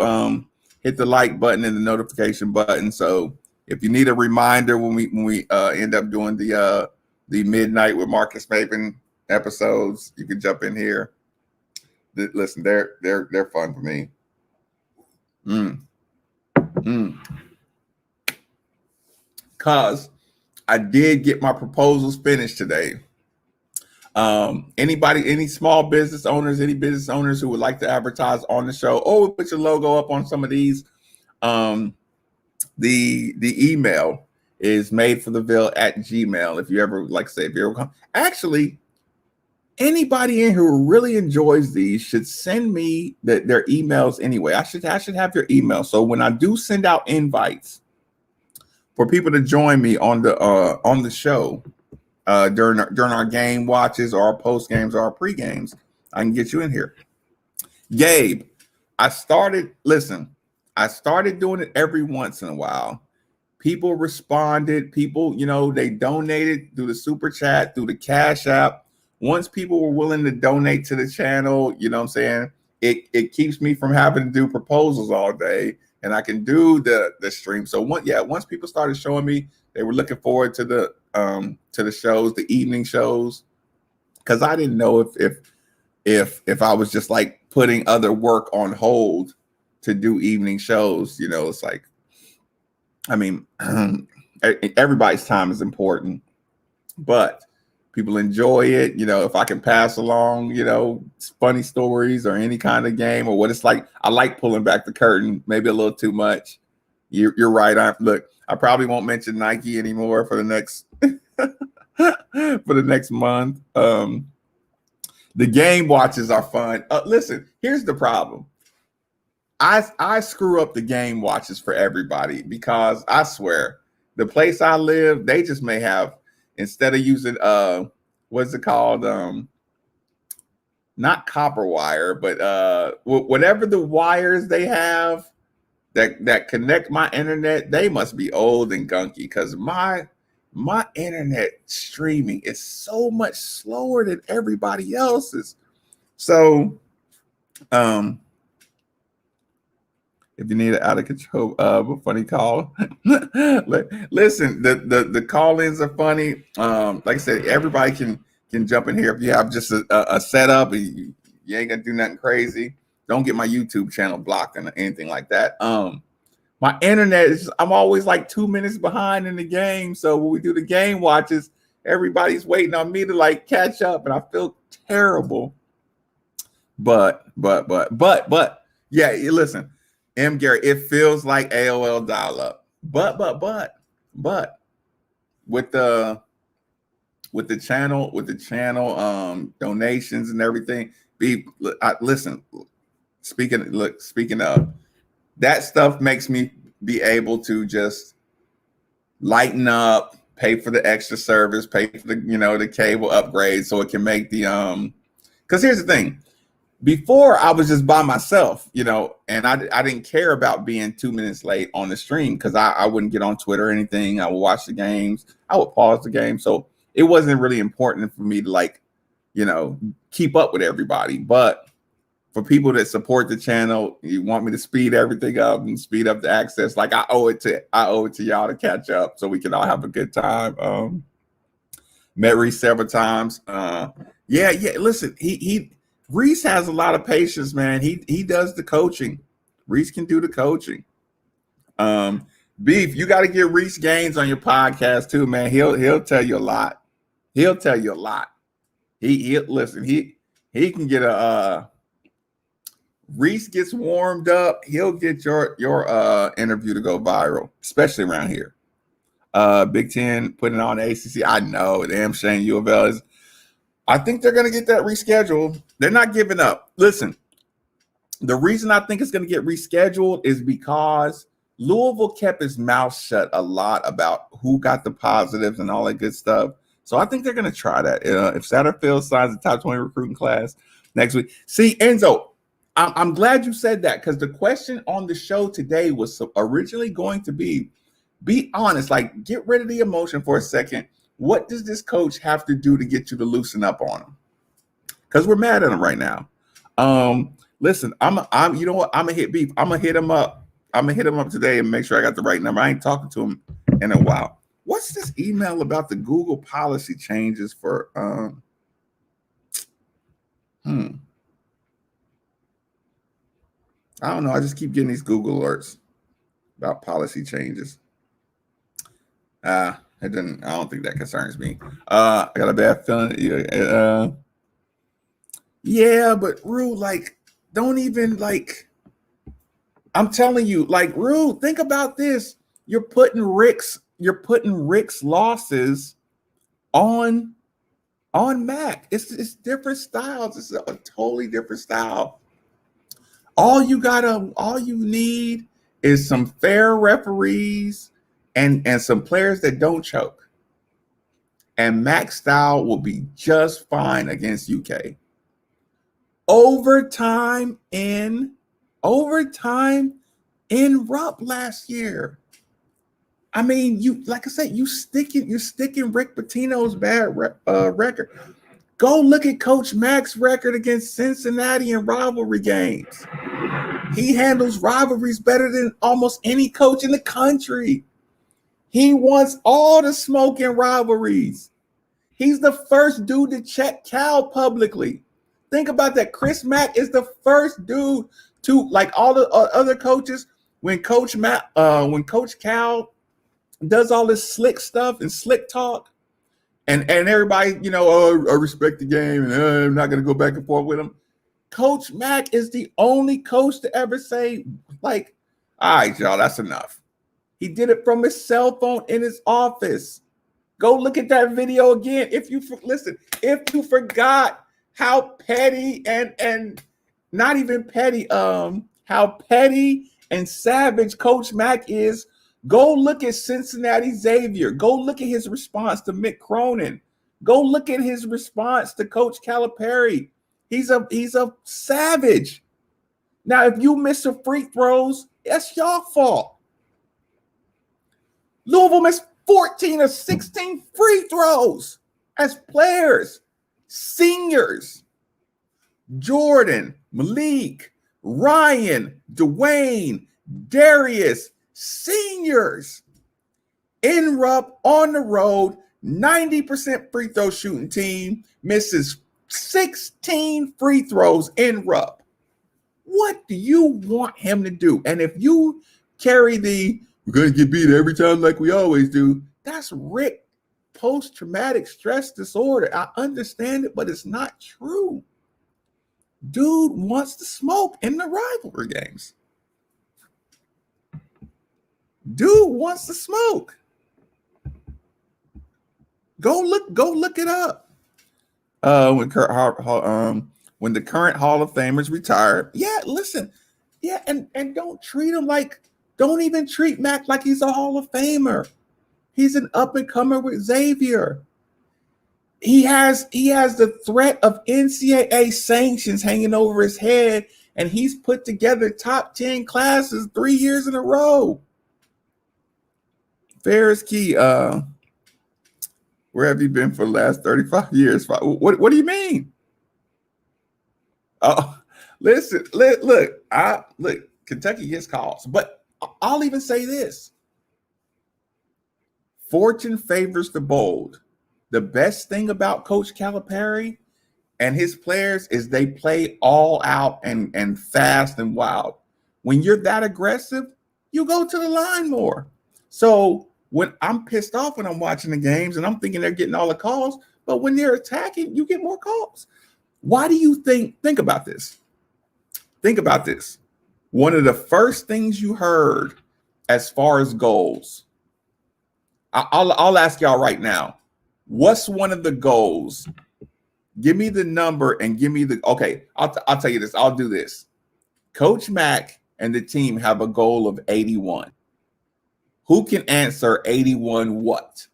hit the like button and the notification button. So if you need a reminder when we end up doing the Midnight with Marcus Maven episodes, you can jump in here. Listen, they're fun for me. Cause I did get my proposals finished today. Any small business owners, any business owners who would like to advertise on the show, or we'll put your logo up on some of these. The email is madefortheville@gmail. If you ever actually, anybody in here who really enjoys these should send me their emails anyway. I should have your email. So when I do send out invites for people to join me on the show during our game watches or our post games or our pre games, I can get you in here. Gabe, I started doing it every once in a while. People responded. People, they donated through the super chat, through the Cash App. Once people were willing to donate to the channel, you know what I'm saying? It keeps me from having to do proposals all day, and I can do the stream. So once people started showing me they were looking forward to the shows, the evening shows, because I didn't know if I was just like putting other work on hold to do evening shows. It's like, I mean, everybody's time is important, but people enjoy it. If I can pass along, funny stories or any kind of game or what it's like, I like pulling back the curtain, maybe a little too much. You're right. I probably won't mention Nike anymore for the next month. The game watches are fun. Listen, here's the problem. I screw up the game watches for everybody because I swear the place I live, they just may have, instead of using what's it called? Not copper wire, but whatever the wires they have that connect my internet, they must be old and gunky because my internet streaming is so much slower than everybody else's. So if you need an out of control a funny call, listen, the call-ins are funny. Like I said, everybody can jump in here if you have just a setup and you ain't gonna do nothing crazy. Don't get my YouTube channel blocked or anything like that. My internet is, I'm always like 2 minutes behind in the game. So when we do the game watches, everybody's waiting on me to like catch up, and I feel terrible. But yeah, listen, M. Gary, it feels like AOL dial-up. But with the channel donations and everything, listen, speaking of, that stuff makes me be able to just lighten up, pay for the extra service, pay for the cable upgrade so it can make the because here's the thing. Before I was just by myself, and I didn't care about being 2 minutes late on the stream because I wouldn't get on Twitter or anything. I would watch the games. I would pause the game. So it wasn't really important for me to keep up with everybody. But for people that support the channel, you want me to speed everything up and speed up the access. Like I owe it to y'all to catch up so we can all have a good time. Met Reese several times. Yeah. Listen, Reese has a lot of patience, man. He does the coaching. Reese can do the coaching. Beef, you got to get Reese Gaines on your podcast too, man. He'll tell you a lot. He'll tell you a lot. He listen. He can get a. Reese gets warmed up. He'll get your interview to go viral, especially around here. Big Ten putting on the ACC. I know, damn shame U of L is. I think they're going to get that rescheduled. They're not giving up. Listen, the reason I think it's going to get rescheduled is because Louisville kept his mouth shut a lot about who got the positives and all that good stuff. So I think they're going to try that. If Satterfield signs the top 20 recruiting class next week. See, Enzo, I'm glad you said that, because the question on the show today was originally going to be honest, like get rid of the emotion for a second. What does this coach have to do to get you to loosen up on him? Because we're mad at him right now. Listen, I'm you know what? I'm gonna hit Beef. I'm gonna hit him up. I'm gonna hit him up today and make sure I got the right number. I ain't talking to him in a while. What's this email about the Google policy changes for I don't know. I just keep getting these Google alerts about policy changes. It didn't. I don't think that concerns me. I got a bad feeling. Yeah, but Rue, like, don't even like. I'm telling you, like, Rue, think about this. You're putting Rick's losses on Mac. It's different styles. It's a totally different style. All you need is some fair referees and some players that don't choke. And Mac style will be just fine against UK. Overtime in Rupp last year. I mean, like I said, you're sticking Rick Pitino's bad record. Go look at Coach Mac's record against Cincinnati in rivalry games. He handles rivalries better than almost any coach in the country. He wants all the smoke in rivalries. He's the first dude to check Cal publicly. Think about that. Chris Mack is the first dude to, like all the other coaches, when Coach Cal does all this slick stuff and slick talk, and everybody, I respect the game and I'm not going to go back and forth with him. Coach Mack is the only coach to ever say, like, all right, y'all, that's enough. He did it from his cell phone in his office. Go look at that video again. If you forgot how petty and not even petty, how petty and savage Coach Mack is, go look at Cincinnati Xavier. Go look at his response to Mick Cronin. Go look at his response to Coach Calipari. He's a savage. Now, if you miss some free throws, that's your fault. Louisville missed 14 or 16 free throws as players, seniors. Jordan, Malik, Ryan, Dwayne, Darius, seniors. In Rupp on the road, 90% free throw shooting team misses 16 free throws in Rupp. What do you want him to do? And if you carry we're going to get beat every time like we always do, that's Rick post-traumatic stress disorder. I understand it, but it's not true. Dude wants to smoke in the rivalry games. Dude wants to smoke. Go look it up. When the current Hall of Famers retired, listen, and don't even treat Mac like he's a Hall of Famer. He's an up and comer with Xavier. He has the threat of NCAA sanctions hanging over his head, and he's put together top 10 classes 3 years in a row. Ferris Key, where have you been for the last 35 years? What do you mean? Listen, look. Kentucky gets calls, but I'll even say this: fortune favors the bold. The best thing about Coach Calipari and his players is they play all out and fast and wild. When you're that aggressive, you go to the line more. So when I'm pissed off when I'm watching the games and I'm thinking they're getting all the calls, but when they're attacking, you get more calls. Why do you think about this? Think about this. One of the first things you heard as far as goals, I'll ask y'all right now. What's one of the goals? Give me the number and give me the okay. I'll tell you this. I'll do this. Coach Mack and the team have a goal of 81. Who can answer 81 what?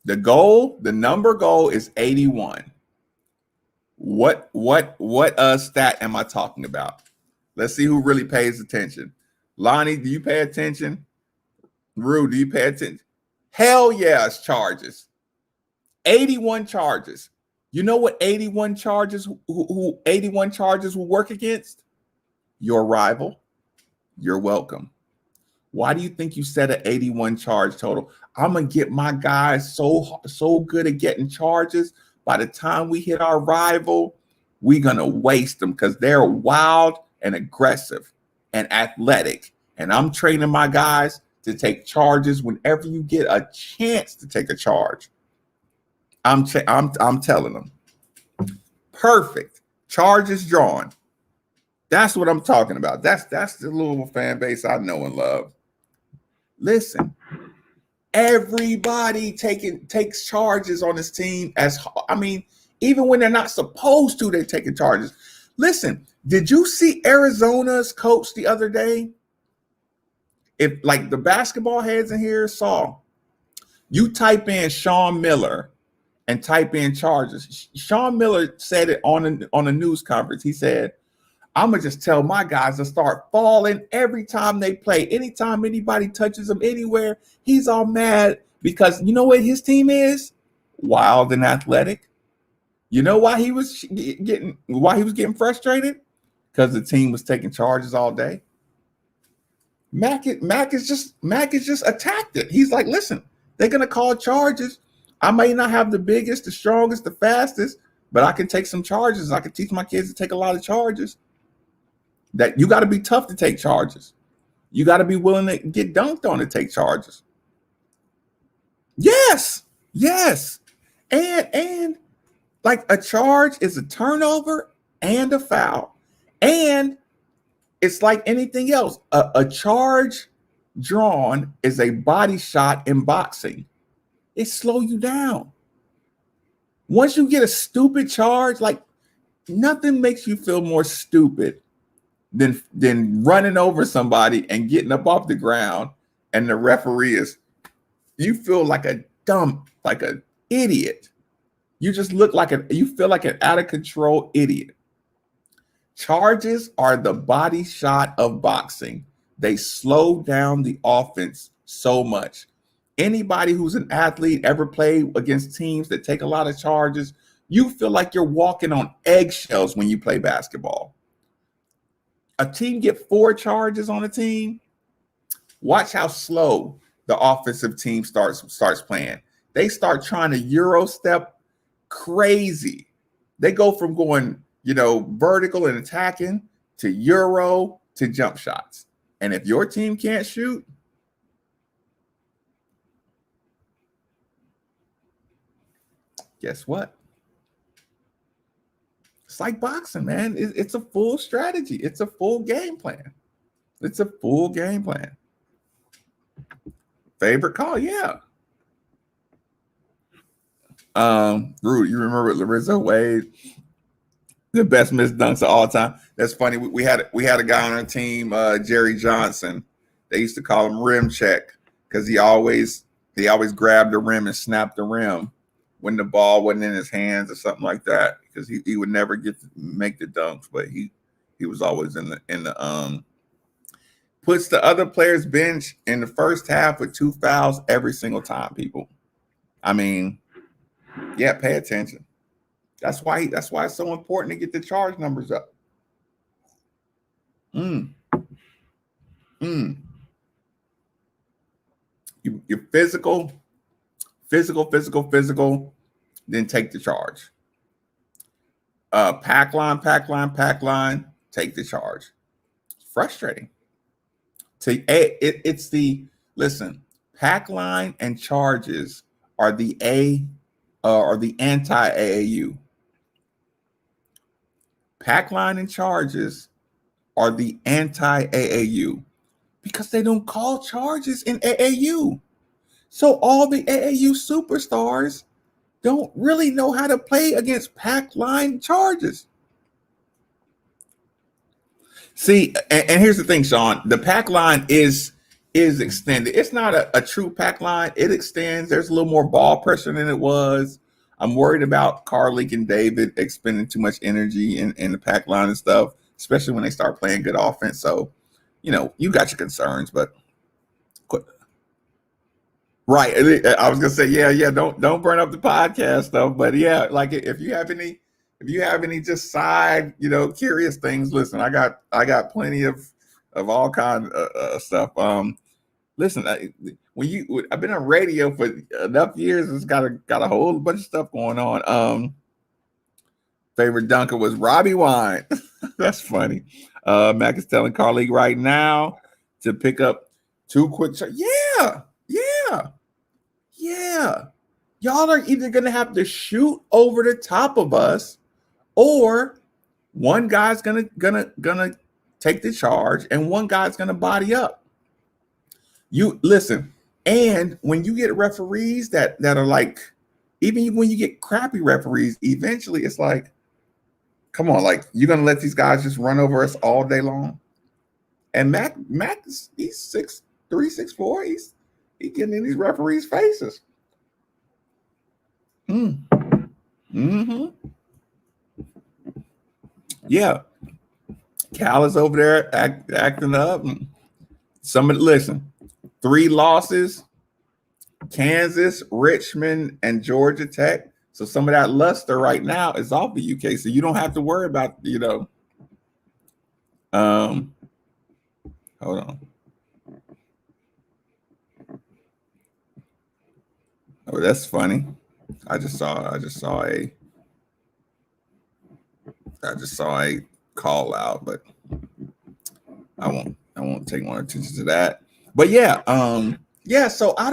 The number goal is 81. What stat am I talking about? Let's see who really pays attention. Lonnie, do you pay attention? Rue, do you pay attention? Hell yeah, it's charges. 81 charges. You know what 81 charges who 81 charges will work against? Your rival. You're welcome. Why do you think you set an 81 charge total? I'm gonna get my guys so good at getting charges. By the time we hit our rival, we're gonna waste them because they're wild and aggressive and athletic. And I'm training my guys to take charges whenever you get a chance to take a charge. I'm telling them. Perfect. Charges drawn. That's what I'm talking about. That's the Louisville fan base I know and love. Listen, everybody takes charges on this team even when they're not supposed to, they're taking charges. Listen, did you see Arizona's coach the other day? If like the basketball heads in here saw, you type in Sean Miller and type in charges. Sean Miller said it on a news conference. He said, I'm going to just tell my guys to start falling every time they play. Anytime anybody touches him anywhere, he's all mad because you know what his team is? Wild and athletic. You know why he was getting frustrated? Because the team was taking charges all day. Mac is just attacked it. He's like, listen, they're going to call charges. I may not have the biggest, the strongest, the fastest, but I can take some charges. I can teach my kids to take a lot of charges. That you got to be tough to take charges. You got to be willing to get dunked on to take charges. Yes. And like a charge is a turnover and a foul. And it's like anything else. A charge drawn is a body shot in boxing. It slows you down. Once you get a stupid charge, like nothing makes you feel more stupid than running over somebody and getting up off the ground and the referee you feel like a like an idiot. You just you feel like an out of control idiot. Charges are the body shot of boxing. They slow down the offense so much. Anybody who's an athlete ever played against teams that take a lot of charges, you feel like you're walking on eggshells when you play basketball. A team get 4 charges on a team. Watch how slow the offensive team starts playing. They start trying to Euro step crazy. They go from going, vertical and attacking to Euro to jump shots. And if your team can't shoot, guess what? It's like boxing, man. It's a full strategy. It's a full game plan. Favorite call? Yeah. Rude, you remember Larissa Wade? The best missed dunks of all time. That's funny. We had a guy on our team, Jerry Johnson. They used to call him rim check because he always grabbed the rim and snapped the rim when the ball wasn't in his hands or something like that, because he would never get to make the dunks, but he was always in the puts the other player's bench in the first half with 2 fouls every single time, people. I mean, yeah, pay attention. That's why it's so important to get the charge numbers up. Mm, mm. You're physical, physical, then take the charge. Pack line, take the charge. It's frustrating. It's the listen. Pack line and charges are the anti AAU. Pack line and charges are the anti AAU because they don't call charges in AAU. So all the AAU superstars don't really know how to play against pack line charges. See, and here's the thing, Sean. The pack line is extended. It's not a true pack line. It extends. There's a little more ball pressure than it was. I'm worried about Carlick and David expending too much energy in the pack line and stuff, especially when they start playing good offense. So, you got your concerns, but right. I was gonna say, yeah. Don't burn up the podcast stuff, but yeah, like if you have any just side, curious things, listen, I got plenty of all kind of stuff. Listen, I've been on radio for enough years. It's got a whole bunch of stuff going on. Favorite dunker was Robbie Wine. That's funny. Mac is telling Carly right now to pick up 2 quick shots. Yeah. Y'all are either gonna have to shoot over the top of us, or one guy's gonna take the charge and one guy's gonna body up. You listen, and when you get referees that are like, even when you get crappy referees, eventually it's like, come on, like you're gonna let these guys just run over us all day long? And Mac he's 6'3", 6'4". He's getting in these referees' faces. Mm-hmm. Yeah. Cal is over there acting up. Somebody listen. 3 losses: Kansas, Richmond, and Georgia Tech. So some of that luster right now is off the UK. So you don't have to worry about, hold on. Oh, that's funny. I just saw a call out, but I won't take more attention to that. But yeah, so I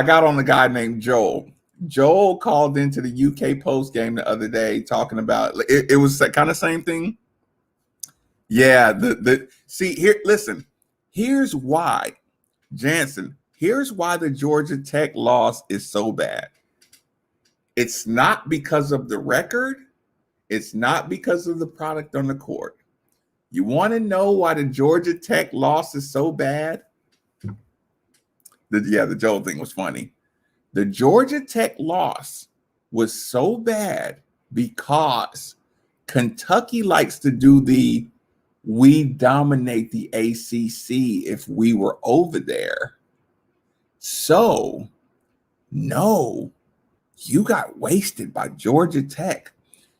got on a guy named Joel. Joel called into the UK post game the other day talking about it was that kind of same thing. Yeah, see here, listen, here's why, Jansen. Here's why the Georgia Tech loss is so bad. It's not because of the record. It's not because of the product on the court. You want to know why the Georgia Tech loss is so bad? The Joel thing was funny. The Georgia Tech loss was so bad because Kentucky likes to do we dominate the ACC if we were over there. So, no, you got wasted by Georgia Tech.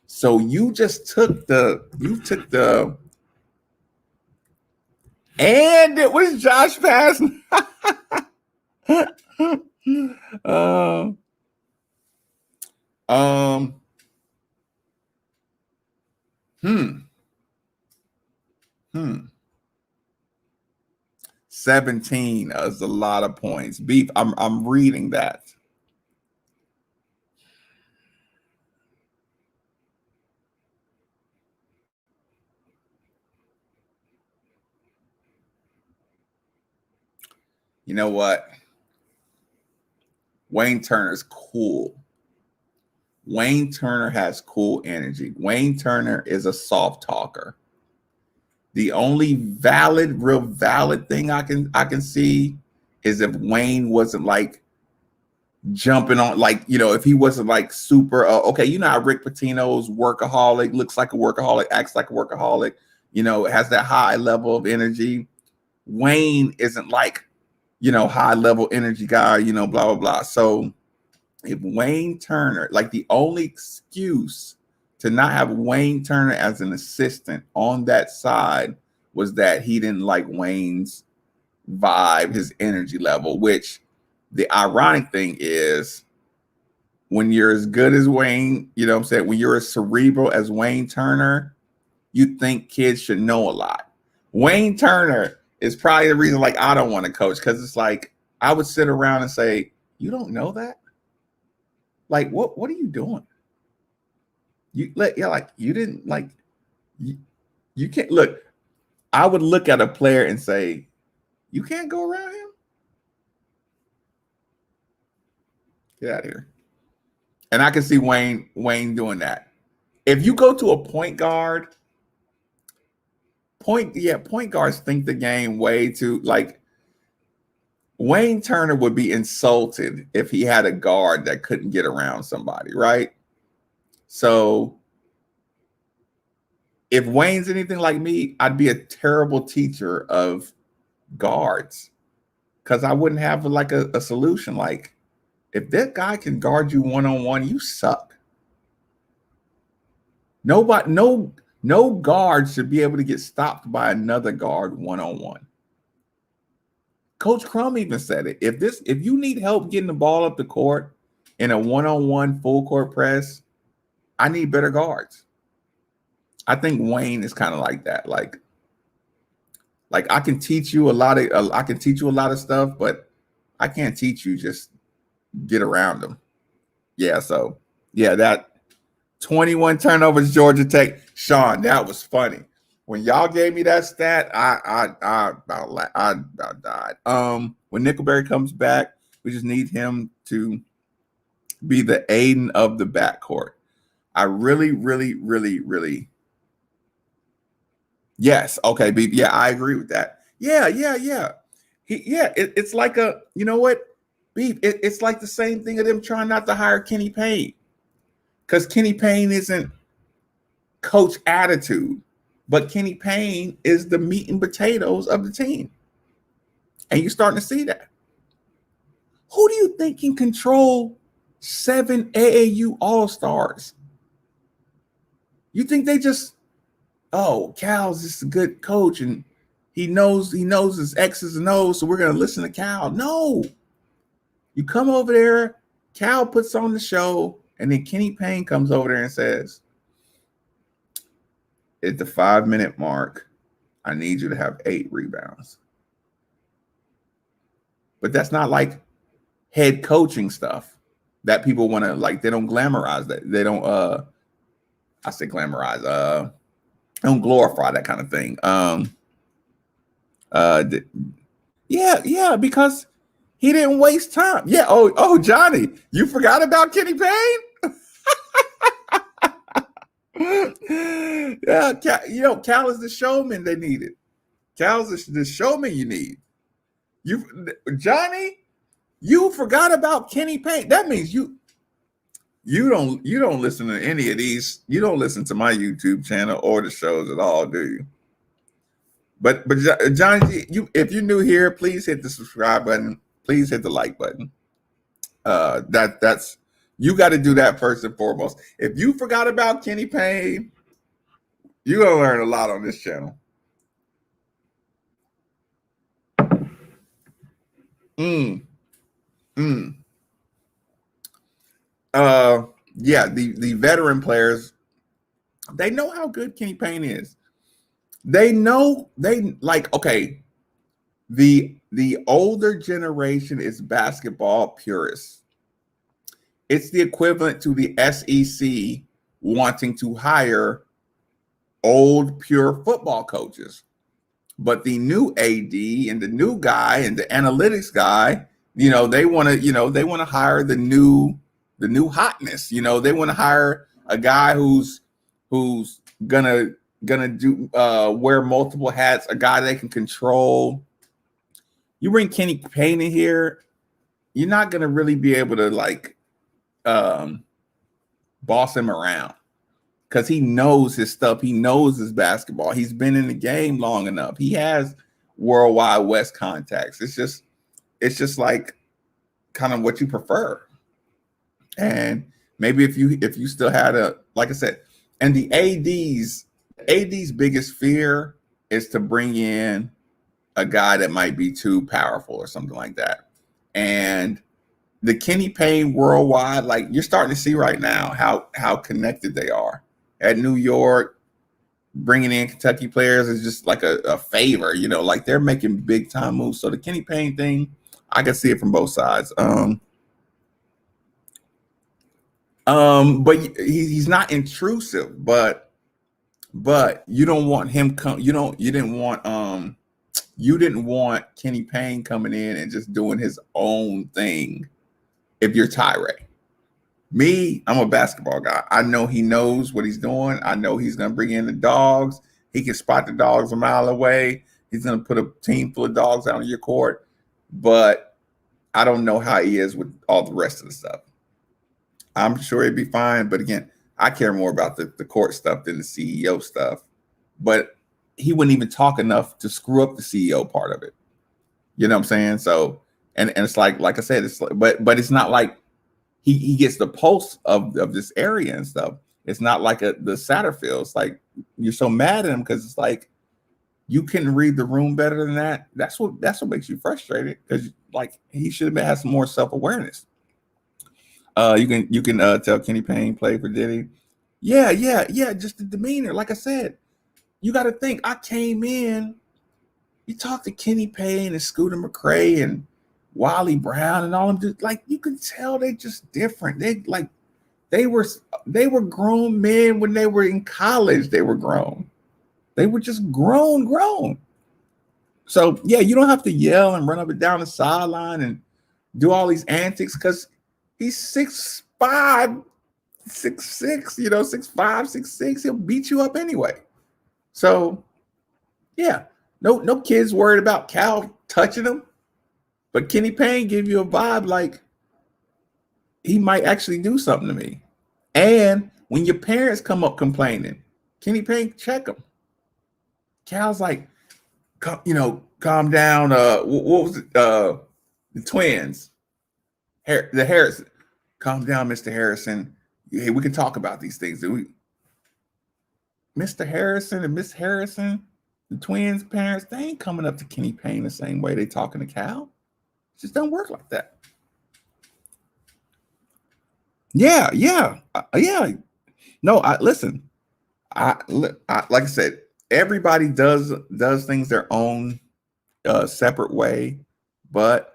So you just took the and it was Josh Passen. Hmm. 17 is a lot of points. Beef, I'm reading that. You know what? Wayne Turner's cool. Wayne Turner has cool energy. Wayne Turner is a soft talker. The only real valid thing I can see is if Wayne wasn't like jumping on, like, if he wasn't like super, okay, you know how Rick Pitino's workaholic, looks like a workaholic, acts like a workaholic, has that high level of energy. Wayne isn't like, high level energy guy, blah, blah, blah. So if Wayne Turner, like the only excuse to not have Wayne Turner as an assistant on that side was that he didn't like Wayne's vibe, his energy level, which the ironic thing is when you're as good as Wayne, you know what I'm saying, when you're as cerebral as Wayne Turner, you think kids should know a lot. Wayne Turner is probably the reason like I don't want to coach, because it's like I would sit around and say, you don't know that? Like what are you doing? You didn't like you can't look. I would look at a player and say, you can't go around him? Get out of here. And I can see Wayne doing that. If you go to a point guard, point guards think the game way too like Wayne Turner would be insulted if he had a guard that couldn't get around somebody, right? So if Wayne's anything like me, I'd be a terrible teacher of guards because I wouldn't have like a solution. Like, if that guy can guard you one-on-one, you suck. Nobody, no guard should be able to get stopped by another guard one-on-one. Coach Crum even said it. If you need help getting the ball up the court in a one-on-one full court press, I need better guards. I think Wayne is kind of like that. Like I can teach you a lot of stuff, but I can't teach you just get around them. Yeah, so yeah, that 21 turnovers, Georgia Tech. Sean, that was funny. When y'all gave me that stat, I about died. When Nickelberry comes back, we just need him to be the Aiden of the backcourt. I really. Yes. Okay. Yeah, I agree with that. Yeah. It's like you know what? Beep. It's like the same thing of them trying not to hire Kenny Payne. Because Kenny Payne isn't coach attitude, but Kenny Payne is the meat and potatoes of the team. And you're starting to see that. Who do you think can control 7 AAU All-Stars? You think they just, Cal's just a good coach and he knows his X's and O's, so we're going to listen to Cal. No. You come over there, Cal puts on the show, and then Kenny Payne comes over there and says, at the 5-minute mark, I need you to have 8 rebounds. But that's not like head coaching stuff that people want to like. They don't glamorize that. They don't, I say glamorize, don't glorify that kind of thing. Because he didn't waste time. Yeah. Oh, Johnny, you forgot about Kenny Payne? Yeah, Cal is the showman they needed. Cal's the showman you need. Johnny, you forgot about Kenny Payne. That means you don't listen to any of these. You don't listen to my YouTube channel or the shows at all, do you? But Johnny, if you're new here, please hit the subscribe button. Please hit the like button. That's you got to do that first and foremost. If you forgot about Kenny Payne, you're gonna learn a lot on this channel. Yeah, the veteran players, they know how good Kenny Payne is. The older generation is basketball purists. It's the equivalent to the SEC wanting to hire old pure football coaches. But the new AD and the new guy and the analytics guy, they want to hire the new hotness. They want to hire a guy who's gonna do wear multiple hats, a guy they can control. You bring Kenny Payne in here, you're not gonna really be able to boss him around because he knows his stuff. He knows his basketball. He's been in the game long enough. He has Worldwide West contacts. It's just like kind of what you prefer. And maybe if you still had a, like I said, and the AD's biggest fear is to bring in a guy that might be too powerful or something like that. And the Kenny Payne worldwide, like you're starting to see right now how connected they are. At New York, bringing in Kentucky players is just like a favor, like they're making big time moves. So the Kenny Payne thing, I can see it from both sides. But he's not intrusive, but you don't want him you didn't want Kenny Payne coming in and just doing his own thing. If you're Tyree, me, I'm a basketball guy. I know he knows what he's doing. I know he's going to bring in the dogs. He can spot the dogs a mile away. He's going to put a team full of dogs out on your court. But I don't know how he is with all the rest of the stuff. I'm sure he'd be fine. But again, I care more about the court stuff than the CEO stuff. But he wouldn't even talk enough to screw up the CEO part of it. You know what I'm saying? So, and it's like I said, it's like, but it's not like he gets the pulse of this area and stuff. It's not like the Satterfield. It's like you're so mad at him because it's like you can read the room better than that. That's what makes you frustrated, because like he should have had some more self-awareness. You can tell Kenny Payne played for Diddy. Yeah. Just the demeanor. Like I said, you got to think. I came in. You talk to Kenny Payne and Scooter McRae and Wally Brown and all of them, like you can tell they just different. They were grown men when they were in college. They were grown. They were just grown. So yeah, you don't have to yell and run up and down the sideline and do all these antics, because he's 6'5", 6'6", 6'5", 6'6". He'll beat you up anyway. So yeah, no kids worried about Cal touching him. But Kenny Payne gave you a vibe like he might actually do something to me. And when your parents come up complaining, Kenny Payne check them. Cal's like, calm down. What was it? The twins, the Harrison. Calm down, Mr. Harrison. Hey, we can talk about these things. Mr. Harrison and Miss Harrison, the twins' parents, they ain't coming up to Kenny Payne the same way they talking to Cal. It just don't work like that. Yeah. No, listen. Like I said, everybody does things their own separate way, but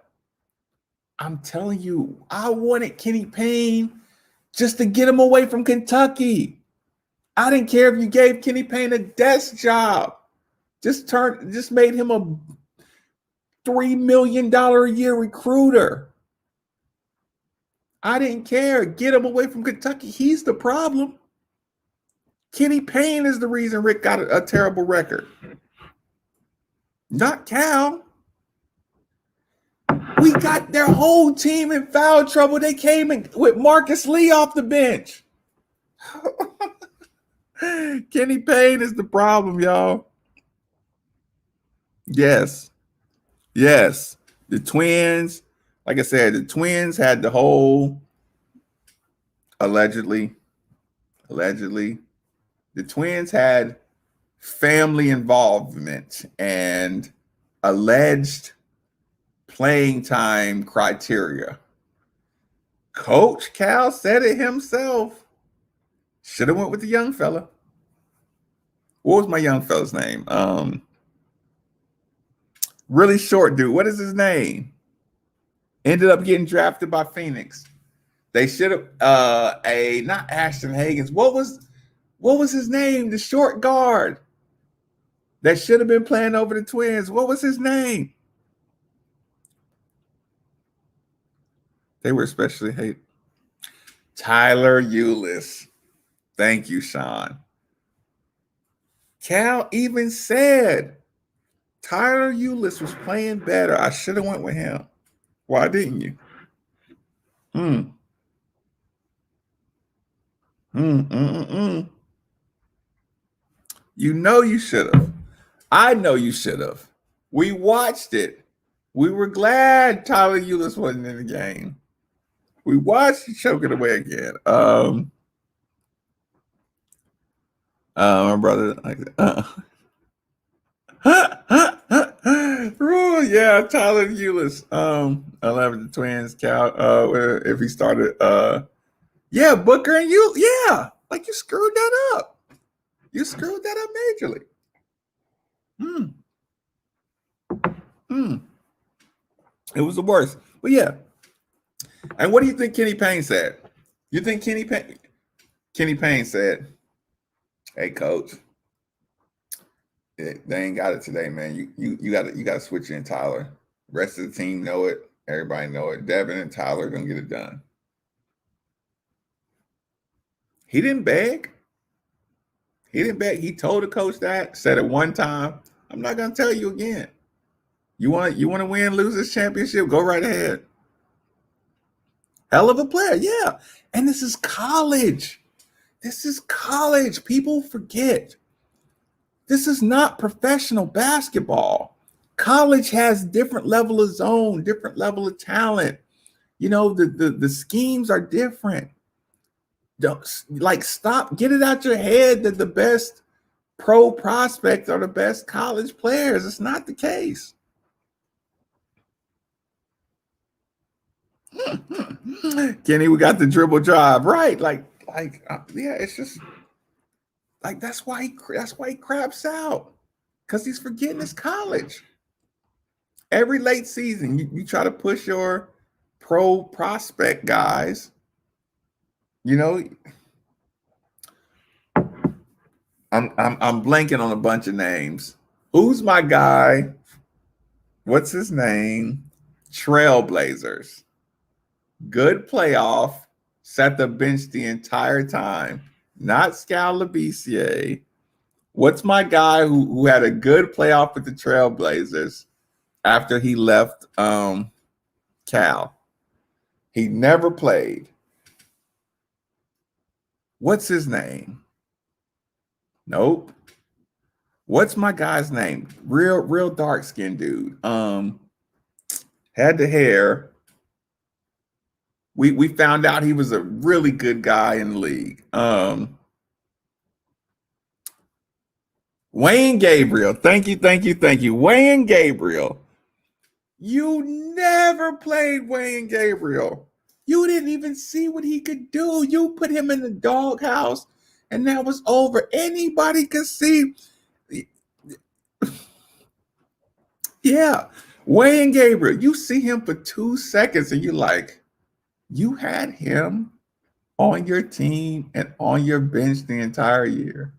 I'm telling you, I wanted Kenny Payne just to get him away from Kentucky. I didn't care if you gave Kenny Payne a desk job. Just made him a $3 million a year recruiter. I didn't care. Get him away from Kentucky. He's the problem. Kenny Payne is the reason Rick got a terrible record. Not Cal. We got their whole team in foul trouble. They came in with Marcus Lee off the bench. Kenny Payne is the problem, y'all. Yes. The twins, like I said, the twins had the whole allegedly, the twins had family involvement and alleged playing time criteria. Coach Cal said it himself. Should have went with the young fella. What was my young fella's name? Really short dude. What is his name? Ended up getting drafted by Phoenix. They should have not Ashton Hagans. What was his name? The short guard that should have been playing over the Twins. What was his name? They were especially hated. Tyler Ulis. Thank you, Sean. Cal even said Tyler Ulis was playing better. I should have went with him. Why didn't you? You know you should have. I know you should have. We watched it. We were glad Tyler Ulis wasn't in the game. We watched you choking away again. My brother, like, Rule, yeah, Tyler Eulis. 11 the Twins, Cal. If he started, yeah, Booker and you, yeah, like you screwed that up. You screwed that up majorly. It was the worst. But yeah. And what do you think Kenny Payne said? You think Kenny Payne said, "Hey, coach, they ain't got it today, man. You got to switch in Tyler. Rest of the team know it. Everybody know it. Devin and Tyler are gonna get it done." He didn't beg. He didn't beg. He told the coach that. Said it one time. I'm not gonna tell you again. You want to win, lose this championship? Go right ahead. Hell of a player, yeah. And this is college. This is college. People forget. This is not professional basketball. College has different level of zone, different level of talent. You know, the schemes are different. Don't, like, stop, get it out your head that the best pro prospects are the best college players. It's not the case. Kenny, we got the dribble drive, right? Yeah, it's just like that's why he craps out, because he's forgetting his college. Every late season, you try to push your pro prospect guys. You know, I'm blanking on a bunch of names. Who's my guy? What's his name? Trailblazers. Good playoff. Sat the bench the entire time. Not Scal Labissiere. What's my guy who had a good playoff with the Trailblazers after he left Cal? He never played. What's his name? Nope. What's my guy's name? Real dark-skinned dude. Had the hair. We found out he was a really good guy in the league. Wayne Gabriel. Thank you. Wayne Gabriel. You never played Wayne Gabriel. You didn't even see what he could do. You put him in the doghouse, and that was over. Anybody could see. Yeah. Wayne Gabriel. You see him for 2 seconds, and you're like, you had him on your team and on your bench the entire year.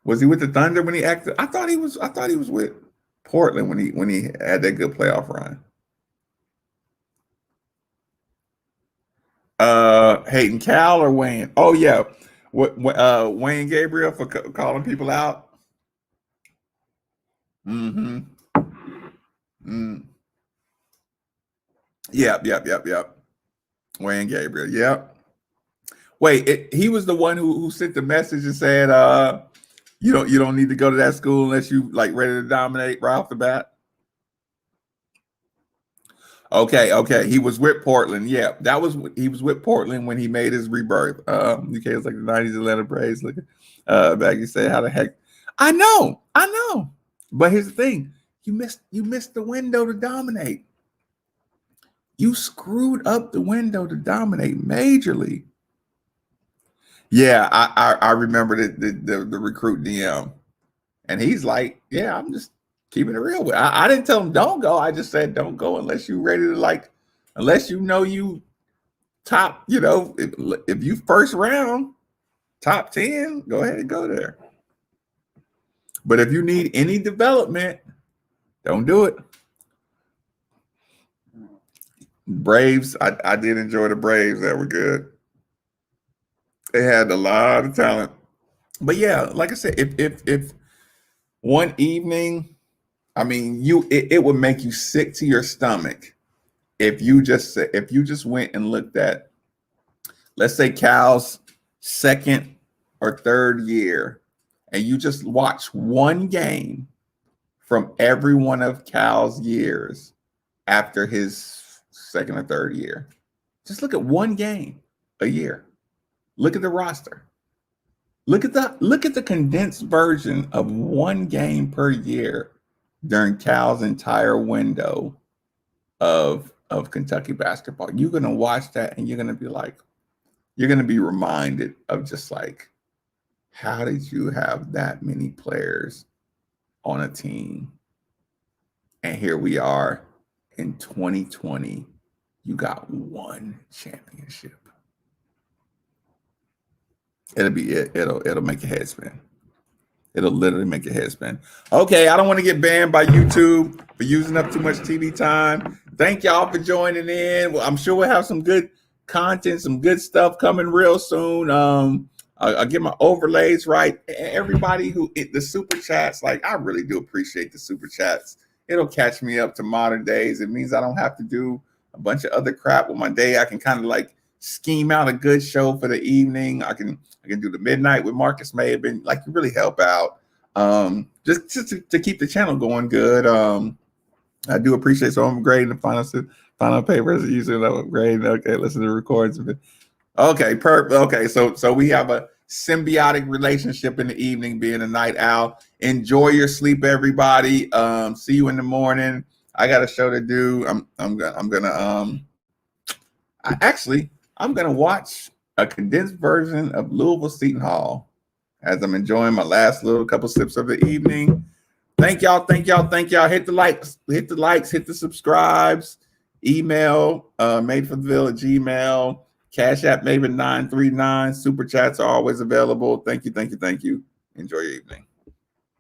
Was he with the Thunder when he acted? I thought he was with Portland when he had that good playoff run. Hayden Cal or Wayne? Oh yeah, Wayne Gabriel for calling people out. Mm-hmm. Yep. Wayne Gabriel. Yep. Wait, he was the one who sent the message and said, you don't need to go to that school unless you like ready to dominate right off the bat. Okay. He was with Portland. Yeah, he was with Portland when he made his rebirth. UK was like the 90s Atlanta Braves. Look, Baggy said, how the heck? I know. But here's the thing: you missed the window to dominate. You screwed up the window to dominate majorly. Yeah, I remember the recruit DM, and he's like, "Yeah, I'm just keeping it real with." I didn't tell him don't go. I just said don't go unless you're ready to unless you know you top. If you first round, top 10, go ahead and go there. But if you need any development, don't do it. Braves, I did enjoy the Braves. They were good. They had a lot of talent. But yeah, like I said, if one evening, I mean, it would make you sick to your stomach if you just went and looked at, let's say, Cal's second or third year, and you just watch one game from every one of Cal's years, after his second or third year. Just look at one game a year. Look at the roster. Look at the condensed version of one game per year during Cal's entire window of Kentucky basketball. You're gonna watch that and you're gonna be like, you're gonna be reminded of just like, how did you have that many players on a team? And here we are in 2020. You got one championship. It'll be it. It'll make your head spin. It'll literally make your head spin. Okay, I don't want to get banned by YouTube for using up too much TV time. Thank y'all for joining in. Well, I'm sure we'll have some good content, some good stuff coming real soon. I'll get my overlays right. Everybody who the super chats, like I really do appreciate the super chats. It'll catch me up to modern days. It means I don't have to do a bunch of other crap with my day. I can kind of like scheme out a good show for the evening. I can do the midnight with Marcus May. Have been like really help out. Just to keep the channel going good. I do appreciate. So I'm grading the final papers. Usually I'm grading. Okay, listen to the recordings. Okay, perfect. Okay, so we have a symbiotic relationship in the evening, being a night owl. Enjoy your sleep, everybody. See you in the morning. I got a show to do. I'm gonna watch a condensed version of Louisville Seton Hall as I'm enjoying my last little couple sips of the evening. Thank y'all. Hit the likes, hit the subscribes, email madefortheville@gmail, Cash App Maven 939. Super chats are always available. Thank you. Enjoy your evening.